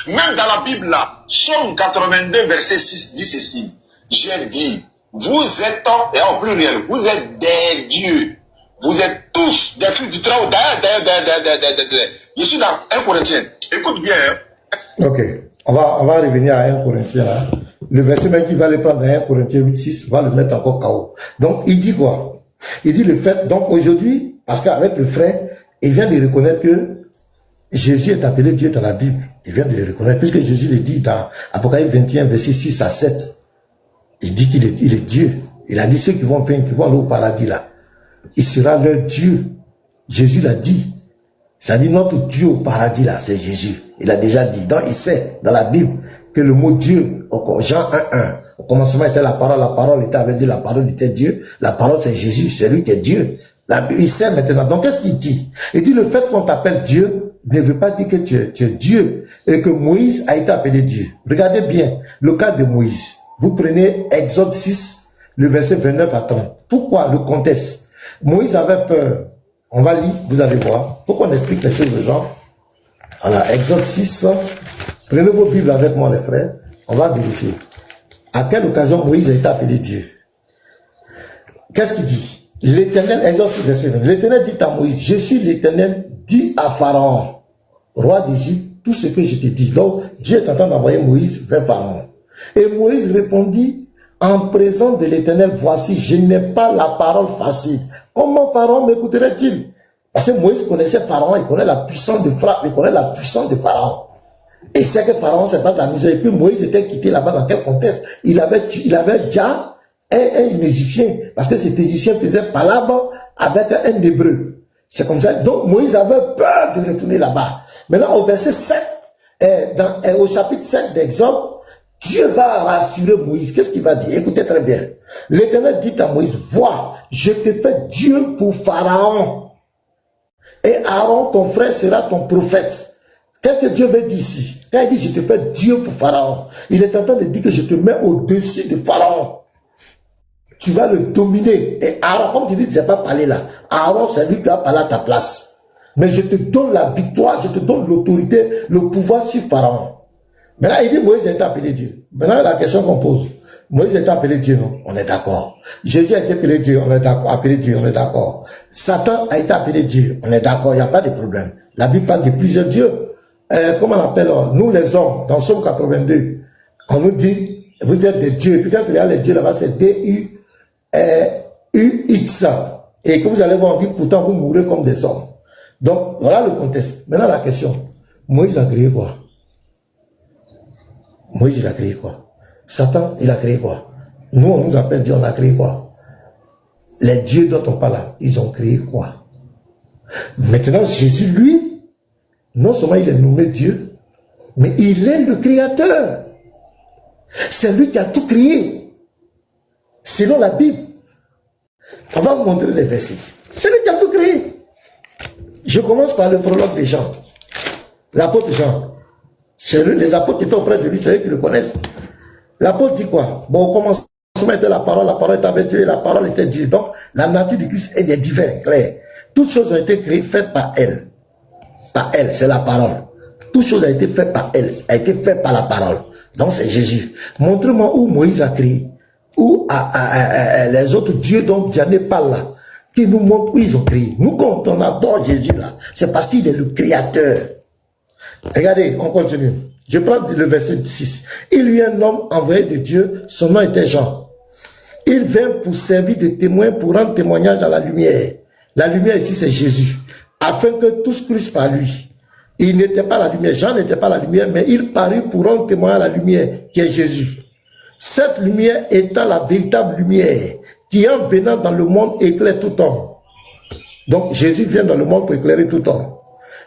Même dans la Bible là, Somme 82 verset 6 dit ceci. J'ai dit, vous êtes, et en pluriel, vous êtes des dieux. Vous êtes tous des fils du Très-Haut. Je suis dans 1 Corinthiens. Écoute bien. Ok. On va revenir à 1 Corinthiens. Hein. Le verset même qui va le prendre dans 1 Corinthiens 8-6 va le mettre encore KO. Donc, il dit quoi? Il dit le fait, donc aujourd'hui, parce qu'avec le frère, il vient de reconnaître que Jésus est appelé Dieu dans la Bible. Il vient de le reconnaître, puisque Jésus le dit dans Apocalypse 21, verset 6 à 7. Il dit qu'il est Dieu. Il a dit ceux qui vont aller au paradis là, il sera leur Dieu. Jésus l'a dit. Ça dit notre Dieu au paradis là, c'est Jésus. Il a déjà dit. Donc il sait dans la Bible que le mot Dieu, Jean 1:1, au commencement était la parole était avec Dieu, la parole était Dieu, la parole c'est Jésus, c'est lui qui est Dieu. Il sait maintenant. Donc qu'est-ce qu'il dit? Il dit le fait qu'on t'appelle Dieu ne veut pas dire que tu es Dieu et que Moïse a été appelé Dieu. Regardez bien le cas de Moïse. Vous prenez Exode 6, le verset 29 à 30. Pourquoi le contexte? Moïse avait peur. On va lire, vous allez voir. Faut qu'on explique les choses aux gens. Voilà, Exode 6. Prenez vos Bibles avec moi, les frères. On va vérifier. À quelle occasion Moïse a été appelé Dieu? Qu'est-ce qu'il dit? L'Éternel, Exode 6, verset 20. L'Éternel dit à Moïse, je suis l'Éternel, dis à Pharaon, roi d'Égypte, tout ce que je te dis. Donc, Dieu est en train d'envoyer Moïse vers Pharaon. Et Moïse répondit, en présence de l'Éternel, voici, je n'ai pas la parole facile. Comment Pharaon m'écouterait-il? Parce que Moïse connaissait Pharaon, il connaît la puissance de Pharaon, il connaît la puissance de Pharaon. Et c'est que Pharaon, c'est pas de la misère. Et puis Moïse était quitté là-bas dans quel contexte? Il avait déjà un Égyptien, parce que cet Égyptien faisait palabre avec un Hébreu. C'est comme ça. Donc Moïse avait peur de retourner là-bas. Maintenant au verset 7, au chapitre 7 d'Exode, Dieu va rassurer Moïse. Qu'est-ce qu'il va dire? Écoutez très bien. L'Éternel dit à Moïse, vois, je te fais Dieu pour Pharaon. Et Aaron, ton frère, sera ton prophète. Qu'est-ce que Dieu veut dire ici? Quand il dit, je te fais Dieu pour Pharaon, il est en train de dire que je te mets au-dessus de Pharaon. Tu vas le dominer. Et Aaron, comme tu dis, tu ne sais pas parler là. Aaron, c'est lui qui va parler à ta place. Mais je te donne la victoire, je te donne l'autorité, le pouvoir sur Pharaon. Maintenant, il dit, Moïse a été appelé Dieu. Maintenant, la question qu'on pose, Moïse a été appelé Dieu, non? On est d'accord. Jésus a été appelé Dieu, on est d'accord. Appelé Dieu, on est d'accord. Satan a été appelé Dieu, on est d'accord, il n'y a pas de problème. La Bible parle de plusieurs dieux. Comment on appelle, nous les hommes, dans Somme 82, on nous dit, vous êtes des dieux. Et puis quand tu regardes les dieux là-bas, c'est D-U-X. Et que vous allez voir, on dit, pourtant vous mourrez comme des hommes. Donc, voilà le contexte. Maintenant, la question, Moïse a créé quoi? Moïse, il a créé quoi? Satan, il a créé quoi? Nous, on nous appelle Dieu, on a créé quoi? Les dieux dont on parle là, ils ont créé quoi? Maintenant, Jésus, lui, non seulement il est nommé Dieu, mais il est le créateur. C'est lui qui a tout créé. Selon la Bible. On va vous montrer les versets. C'est lui qui a tout créé. Je commence par le prologue de Jean. L'apôtre Jean. C'est lui, les apôtres qui étaient auprès de lui, c'est eux qui le connaissent. L'apôtre dit quoi? Bon, au commencement était la parole était avec Dieu et la parole était Dieu. Donc, la nature de Christ est divine, claire. Toutes choses ont été créées, faites par elle. Par elle, c'est la parole. Toutes choses ont été faites par elle, a été faite par la parole. Donc, c'est Jésus. Montre-moi où Moïse a créé, où les autres dieux dont Diane parle là, qui nous montrent où ils ont créé. Nous, quand on adore Jésus là, c'est parce qu'il est le créateur. Regardez, on continue. Je prends le verset 6. Il y a un homme envoyé de Dieu, son nom était Jean. Il vint pour servir de témoin, pour rendre témoignage dans la lumière. La lumière ici, c'est Jésus. Afin que tous crussent par lui. Il n'était pas la lumière, Jean n'était pas la lumière, mais il parut pour rendre témoignage à la lumière, qui est Jésus. Cette lumière étant la véritable lumière, qui en venant dans le monde éclaire tout homme. Donc Jésus vient dans le monde pour éclairer tout homme.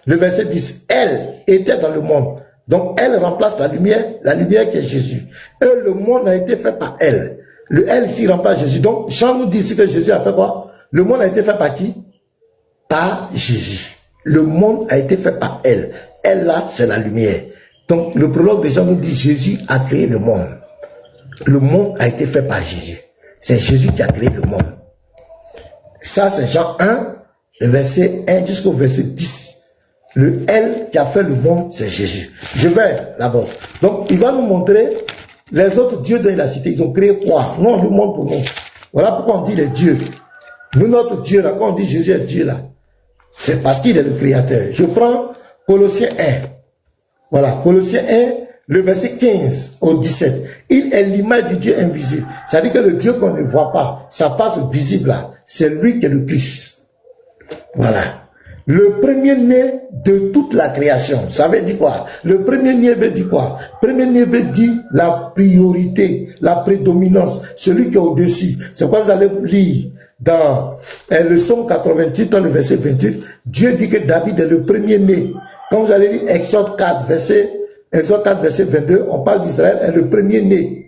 Le verset 10, elle était dans le monde. Donc elle remplace la lumière qui est Jésus. Et le monde a été fait par elle. Le elle ici remplace Jésus. Donc Jean nous dit ici que Jésus a fait quoi? Le monde a été fait par qui? Par Jésus. Le monde a été fait par elle. Elle là, c'est la lumière. Donc le prologue de Jean nous dit Jésus a créé le monde. Le monde a été fait par Jésus. C'est Jésus qui a créé le monde. Ça c'est Jean 1, le verset 1 jusqu'au verset 10. Le elle qui a fait le monde, c'est Jésus. Je vais d'abord. Donc il va nous montrer les autres dieux de la cité. Ils ont créé quoi? Non, le monde pour nous. Voilà pourquoi on dit les dieux. Nous, notre Dieu là, quand on dit Jésus est Dieu là, c'est parce qu'il est le créateur. Je prends Colossiens 1. Voilà, Colossiens 1, le verset 15 au 17. Il est l'image du Dieu invisible. C'est-à-dire que le Dieu qu'on ne voit pas, sa face visible là, c'est lui qui est le Christ. Voilà. Le premier-né de toute la création. Ça veut dire quoi? Le premier-né veut dire quoi? Premier-né veut dire la priorité, la prédominance, celui qui est au-dessus. C'est quoi vous allez lire dans le psaume 88, dans le verset 28. Dieu dit que David est le premier-né. Quand vous allez lire Exode 4, verset 22, on parle d'Israël est le premier-né.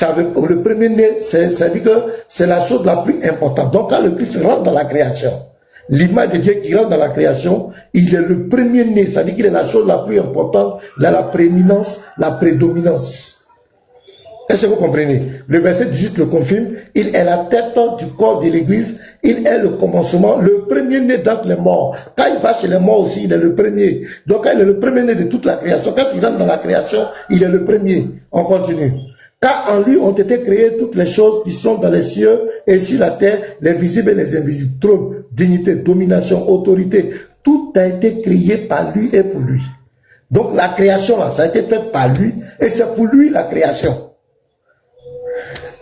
Le premier-né, ça dit que c'est la chose la plus importante. Donc quand le Christ rentre dans la création, l'image de Dieu qui rentre dans la création, il est le premier-né, ça veut dire qu'il est la chose la plus importante, il a la prééminence, la prédominance. Est-ce que vous comprenez? Le verset 18 le confirme, il est la tête du corps de l'Église, il est le commencement, le premier-né d'entre les morts. Quand il va chez les morts aussi, il est le premier. Donc quand il est le premier-né de toute la création, quand il rentre dans la création, il est le premier. On continue. Car en lui ont été créées toutes les choses qui sont dans les cieux et sur la terre, les visibles et les invisibles, trône, dignité, domination, autorité. Tout a été créé par lui et pour lui. Donc la création, là, ça a été fait par lui et c'est pour lui la création.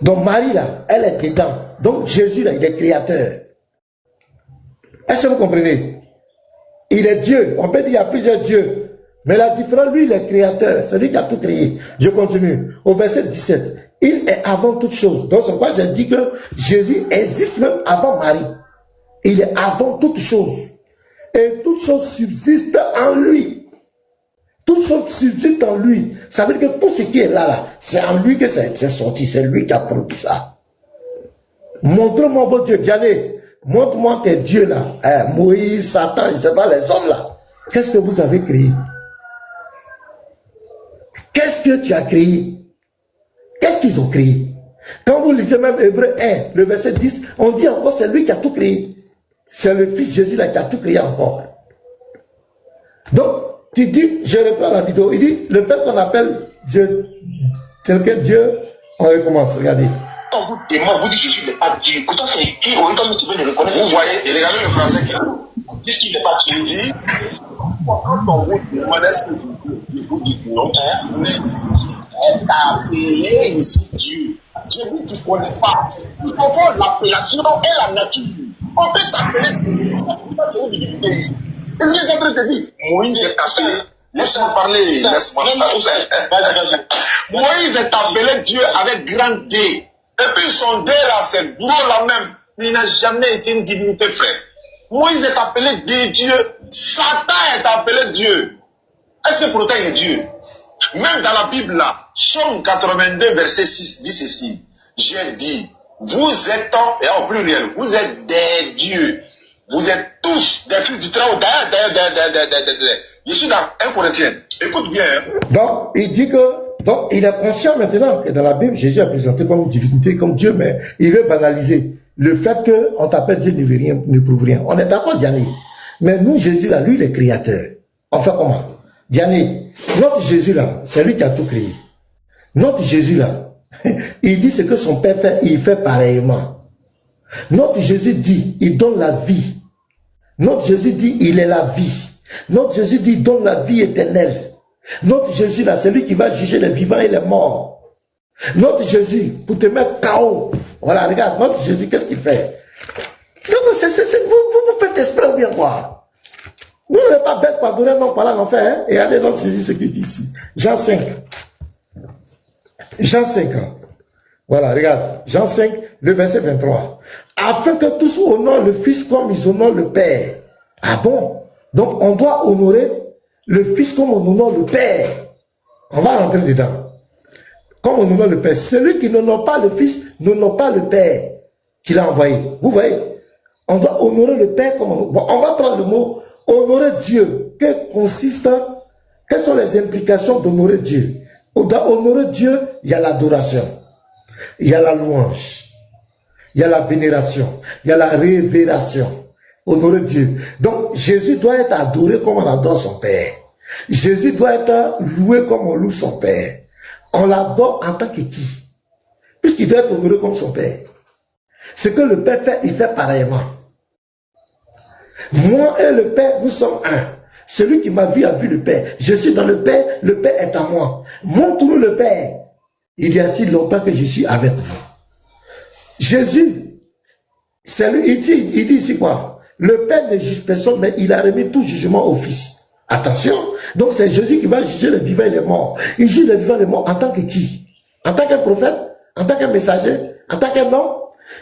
Donc Marie, là, elle est dedans. Donc Jésus, là, il est créateur. Est-ce que vous comprenez? Il est Dieu. On peut dire qu'il y a plusieurs dieux. Mais la différence, lui, il est créateur. C'est lui qui a tout créé. Je continue. Au verset 17. Il est avant toute chose. Donc c'est pourquoi j'ai dit que Jésus existe même avant Marie. Il est avant toute chose. Et toute chose subsiste en lui. Toute chose subsiste en lui. Ça veut dire que tout ce qui est là, c'est en lui que c'est sorti. C'est lui qui a produit ça. Montre-moi votre Dieu. Diane, montre-moi tes dieux là. Moïse, Satan, je ne sais pas, les hommes là. Qu'est-ce que vous avez créé? Qu'est-ce que tu as créé? Qu'est-ce qu'ils ont créé? Quand vous lisez même Hébreu 1, le verset 10, on dit encore c'est lui qui a tout créé. C'est le Fils Jésus là qui a tout créé encore. Donc, tu dis, je reprends la vidéo, il dit, le fait qu'on appelle Dieu, tel que Dieu, on recommence, regardez. Quand vous demandez, vous dites Jésus n'est pas Dieu. Pourtant, c'est écrit, on entend tu peux le reconnaître. Vous voyez, et regardez le français qui Dites qu'il n'est pas Dieu. il dit, quand on vous demande est-ce que vous dites non, mais est appelé ici Dieu. Dieu dit tu ne connais pas. Tu confonds l'appellation et la nature. On peut t'appeler c'est une divinité. Et ce que j'ai en train de dire, Moïse est appelé. Laisse-moi parler, laisse-moi parler. Moïse est appelé Dieu avec grand D. Et puis son D là, c'est gros là même. Il n'a jamais été une divinité, frère. Moïse est appelé Dieu. Satan est appelé Dieu. Est-ce que pourtant il est Dieu? Même dans la Bible là, Psaume 82, verset 6 dit ceci. J'ai dit, vous êtes, et en pluriel, vous êtes des dieux. Vous êtes tous des fils du Très-Haut. Je suis dans 1 Corinthiens. Écoute bien. Donc, il dit que, donc, il est conscient maintenant que dans la Bible, Jésus est présenté comme une divinité, comme Dieu, mais il veut banaliser. Le fait qu'on t'appelle Dieu ne veut rien, ne prouve rien. On est d'accord, Diane. Mais nous, Jésus là, lui, il est créateur. On fait comment? Diane, notre Jésus là, c'est lui qui a tout créé. Notre Jésus là, il dit ce que son Père fait, il fait pareillement. Notre Jésus dit, il donne la vie. Notre Jésus dit, il est la vie. Notre Jésus dit, il donne la vie éternelle. Notre Jésus là, c'est lui qui va juger les vivants et les morts. Notre Jésus, pour te mettre KO. Voilà, regarde, notre Jésus, qu'est-ce qu'il fait? Donc, vous faites exprès ou bien quoi? Vous n'êtes pas bête pour donner non par là l'enfer, hein? Et allez dans Jésus, ce qu'il dit ici. Jean 5. Jean 5. Voilà, regarde. Jean 5, le verset 23. Afin que tous honorent le Fils comme ils honorent le Père. Ah bon? Donc, on doit honorer le Fils comme on honore le Père. On va rentrer dedans. Comme on honore le Père. Celui qui n'honore pas le Fils n'honore pas le Père qu'il a envoyé. Vous voyez? On doit honorer le Père comme on... Bon, on va prendre le mot honorer Dieu. Quelles sont les implications d'honorer Dieu? Dans honorer Dieu, il y a l'adoration, il y a la louange, il y a la vénération, il y a la révération. Honorer Dieu. Donc Jésus doit être adoré comme on adore son Père. Jésus doit être loué comme on loue son Père. On l'adore en tant que qui? Puisqu'il doit être honoré comme son Père. Ce que le Père fait, il fait pareillement. Moi et le Père, nous sommes un. Celui qui m'a vu a vu le Père. Je suis dans le Père est en moi. Montre-nous le Père. Il y a si longtemps que je suis avec vous. Jésus, c'est lui, il dit ici quoi? Le Père ne juge personne, mais il a remis tout jugement au Fils. Attention, donc c'est Jésus qui va juger les vivants et les morts. Il juge les vivants et les morts en tant que qui? En tant qu'un prophète? En tant qu'un messager? En tant qu'un homme?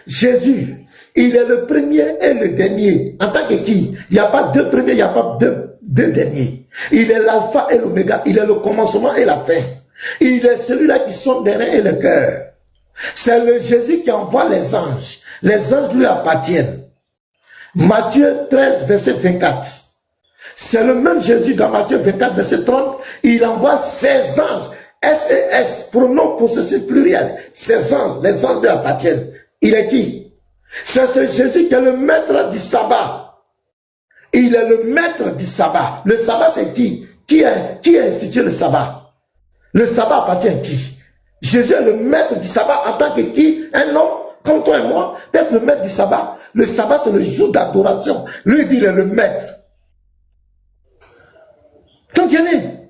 Jésus, il est le premier et le dernier. En tant que qui? Il n'y a pas deux premiers, il n'y a pas deux derniers. Il est l'alpha et l'oméga, il est le commencement et la fin. Il est celui-là qui sonde les reins et le cœur. C'est le Jésus qui envoie les anges. Les anges lui appartiennent. Matthieu 13, verset 24. C'est le même Jésus dans Matthieu 24, verset 30. Il envoie ses anges. S-E-S, pronom possessif pluriel. Ses anges, les anges lui appartiennent. Il est qui? C'est ce Jésus qui est le maître du sabbat. Il est le maître du sabbat. Le sabbat, c'est qui? Qui a institué le sabbat? Le sabbat appartient à qui? Jésus est le maître du sabbat en tant que qui? Un homme comme toi et moi peut être le maître du sabbat. Le sabbat, c'est le jour d'adoration. Lui, il dit, il est le maître. Quand Dieu est,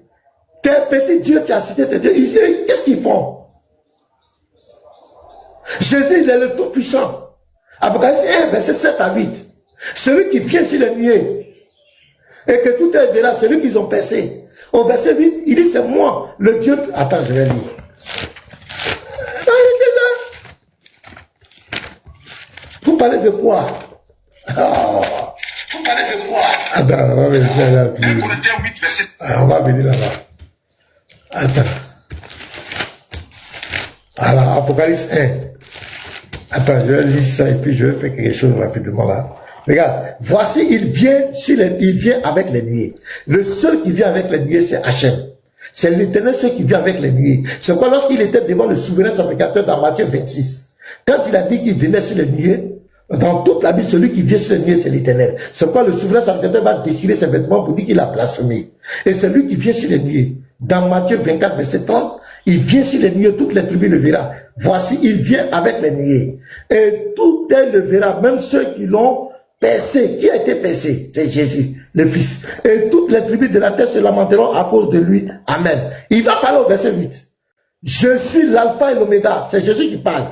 tes petits dieux qui as cité tes dieux, qu'est-ce qu'ils font? Jésus, il est le Tout-Puissant. Apocalypse 1, verset 7 à 8. Celui qui vient sur les nuées et que tout est de là, celui qu'ils ont percé. Au verset 8, il dit, c'est moi, le Dieu. Attends, je vais lire. Vous parlez de quoi? Oh. Vous parlez de quoi? Attends, on va venir là-bas. On va venir là-bas. Attends. Alors, Apocalypse 1. Attends, je vais lire ça et puis je vais faire quelque chose rapidement là. Regarde, voici, il vient avec les nuées. Le seul qui vient avec les nuées, c'est Hachem. C'est l'Éternel seul qui vient avec les nuées. C'est quoi lorsqu'il était devant le souverain sacrificateur dans Matthieu 26. Quand il a dit qu'il venait sur les nuées, dans toute la Bible, celui qui vient sur les nuées, c'est l'Éternel. C'est quoi le souverain sacrificateur va déchirer ses vêtements pour dire qu'il a blasphémé. Et c'est lui qui vient sur les nuées. Dans Matthieu 24, verset 30, il vient sur les nuées, toutes les tribus le verront. Voici, il vient avec les nuées. Et tout elle le verra, même ceux qui l'ont percé. Qui a été percé? C'est Jésus, le Fils. Et toutes les tribus de la terre se lamenteront à cause de lui. Amen. Il va parler au verset 8. Je suis l'alpha et l'oméga. C'est Jésus qui parle.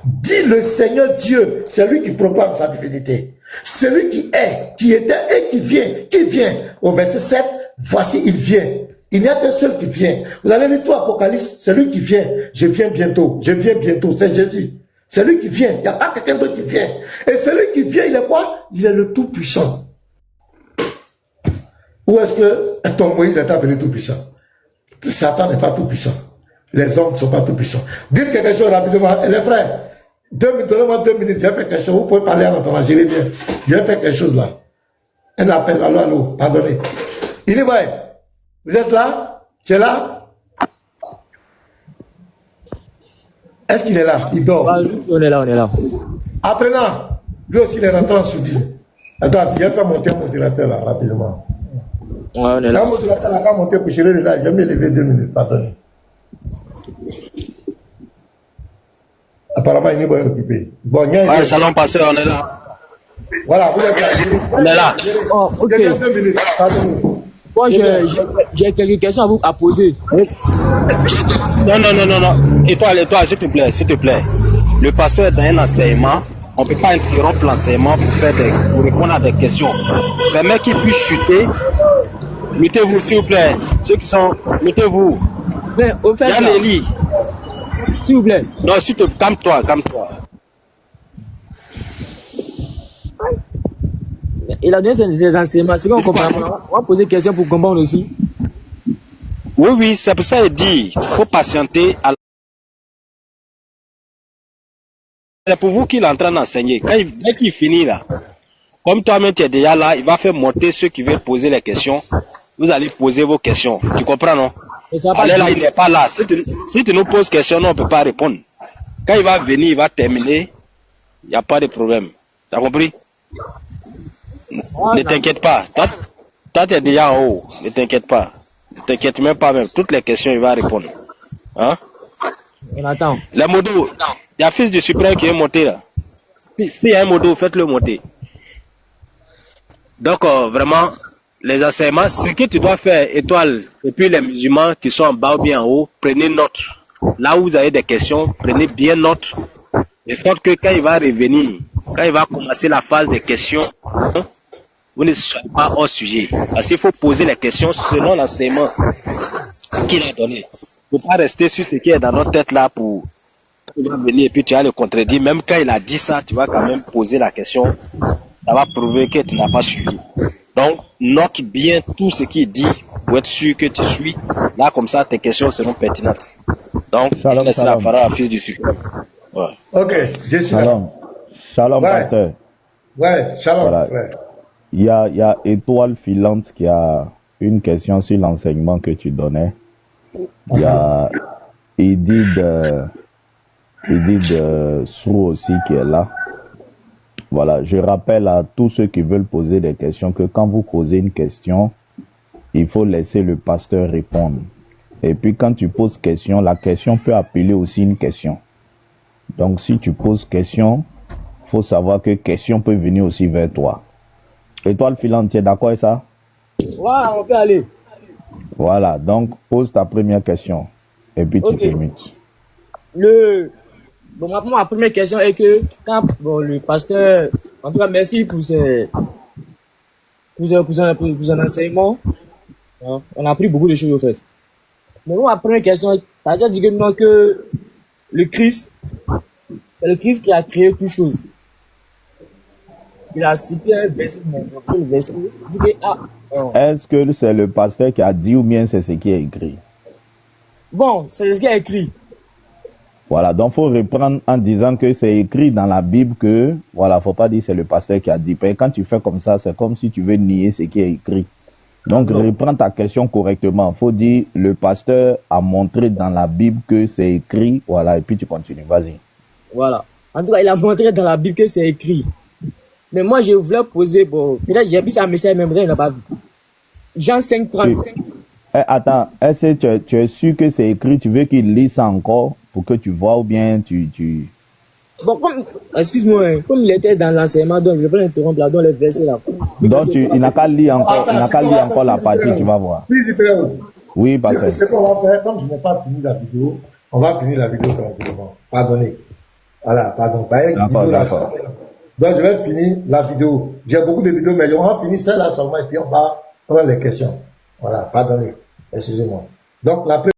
Dit le Seigneur Dieu, c'est lui qui proclame sa divinité. Celui qui est, qui était et qui vient. Au verset 7, voici il vient. Il n'y a qu'un seul qui vient. Vous allez lire tout Apocalypse, c'est lui qui vient. Je viens bientôt, c'est Jésus. C'est lui qui vient, il n'y a pas quelqu'un d'autre qui vient. Et celui qui vient, il est quoi? Il est le Tout-Puissant. Où est-ce que ton Moïse est appelé Tout-Puissant? Satan n'est pas Tout-Puissant. Les hommes ne sont pas Tout-Puissants. Dites quelque chose rapidement. Et les frères, donnez-moi 2 minutes, je vais faire quelque chose. Vous pouvez parler en attendant, j'irai bien. Je vais faire quelque chose là. Un appel, allô, pardonnez. Il est vrai. Vous êtes là? Tu es là? Est-ce qu'il est là? Il dort. On est là. Apprenant, lui aussi il est rentré en soudure. Attends, je vais faire monter un modulateur là, rapidement. Ouais, on est là. Un modulateur là, quand monter pour chérir là, je vais me lever 2 minutes, pardonnez. Apparemment, il n'est pas occupé. Bon, ouais, salon passé, on est là. Voilà, vous êtes là. On est là. Oh, ok. 2 minutes, pardonnez. Moi, j'ai quelques questions à vous poser. Non. Étoile, s'il te plaît. Le pasteur est dans un enseignement. On ne peut pas interrompre l'enseignement pour répondre à des questions. Permet qu'il puisse chuter. Mettez-vous, s'il vous plaît. Ceux qui sont. Mettez-vous. Mais au fait. S'il vous plaît. Non, calme-toi. Il a donné ses enseignements. C'est qu'on comprend. On va poser des questions pour comprendre aussi. Oui, c'est pour ça qu'il dit, il faut patienter. C'est pour vous qu'il est en train d'enseigner. Quand il finit là, comme toi-même tu es déjà là, il va faire monter ceux qui veulent poser les questions. Vous allez poser vos questions. Tu comprends, non? Allez là, il n'est pas là. Si tu nous poses question, on ne peut pas répondre. Quand il va venir, il va terminer. Il n'y a pas de problème. Tu as compris? Ne t'inquiète pas. Toi, tu es déjà en haut. Ne t'inquiète pas. Ne t'inquiète même pas même. Toutes les questions, il va répondre. Hein? On attend. Les modos. Il y a fils du suprême qui est monté là. S'il y a un modo, faites-le monter. Donc, vraiment, les enseignements, ce que tu dois faire, Étoile, et puis les musulmans qui sont en bas ou bien en haut, prenez note. Là où vous avez des questions, prenez bien note. De sorte que quand il va revenir, quand il va commencer la phase des questions, vous ne soyez pas hors sujet. Parce qu'il faut poser les questions selon l'enseignement qu'il a donné. Il ne faut pas rester sur ce qui est dans notre tête là pour venir et puis tu vas le contredire. Même quand il a dit ça, tu vas quand même poser la question. Ça va prouver que tu n'as pas suivi. Donc, note bien tout ce qu'il dit pour être sûr que tu suis. Là, comme ça, tes questions seront pertinentes. Donc, Shalom, laisse la shalom. parole à fils du sucre. Ouais. Ok, je suis là. Shalom. Shalom, Ouais. pasteur. Ouais, shalom. Voilà. Ouais. Il y a Étoile Filante qui a une question sur l'enseignement que tu donnais. Il y a Edith Srou aussi qui est là. Voilà, je rappelle à tous ceux qui veulent poser des questions que quand vous posez une question, il faut laisser le pasteur répondre. Et puis quand tu poses question, la question peut appeler aussi une question. Donc si tu poses question, faut savoir que question peut venir aussi vers toi. Étoile Filante, tu es d'accord avec ça? Ouais, on peut aller. Voilà, donc pose ta première question. Et puis tu Ok. te mutes. Bon, ma première question est que quand le pasteur, en tout cas, merci pour son enseignement. Hein, on a appris beaucoup de choses au fait. Mais moi, ma première question, t'as déjà dit que non, que le Christ, c'est le Christ qui a créé toutes choses. Il a cité un verset, le verset, il dit que, Est-ce que c'est le pasteur qui a dit ou bien c'est ce qui est écrit? bon, c'est ce qui est écrit. Voilà, donc faut reprendre en disant que c'est écrit dans la Bible que, voilà, faut pas dire c'est le pasteur qui a dit. Mais quand tu fais comme ça, c'est comme si tu veux nier ce qui est écrit. Donc reprends ta question correctement. Faut dire le pasteur a montré dans la Bible que c'est écrit, voilà, et puis tu continues. Vas-y. Voilà. En tout cas, il a montré dans la Bible que c'est écrit. Mais moi, je voulais poser, bon, peut-être j'ai vu ça, mais c'est même vrai, il n'a pas vu. Jean 5:30. Attends, est-ce que tu es sûr que c'est écrit? Tu veux qu'il lise ça encore pour que tu vois ou bien tu... Bon, excuse-moi, hein, comme il était dans l'enseignement, donc je vais pas l'interrompre là, dans les versets là. Donc il n'a qu'à lire encore, la partie, tu vas voir. Oui, C'est pasteur. ce qu'on va faire, comme je n'ai pas fini la vidéo, on va finir la vidéo tranquillement. Pardonnez. Voilà, pardon. D'accord. Donc je vais finir la vidéo. J'ai beaucoup de vidéos, mais on va finir celle-là seulement et puis on va prendre les questions. Voilà, pardonnez. Excusez-moi. Donc la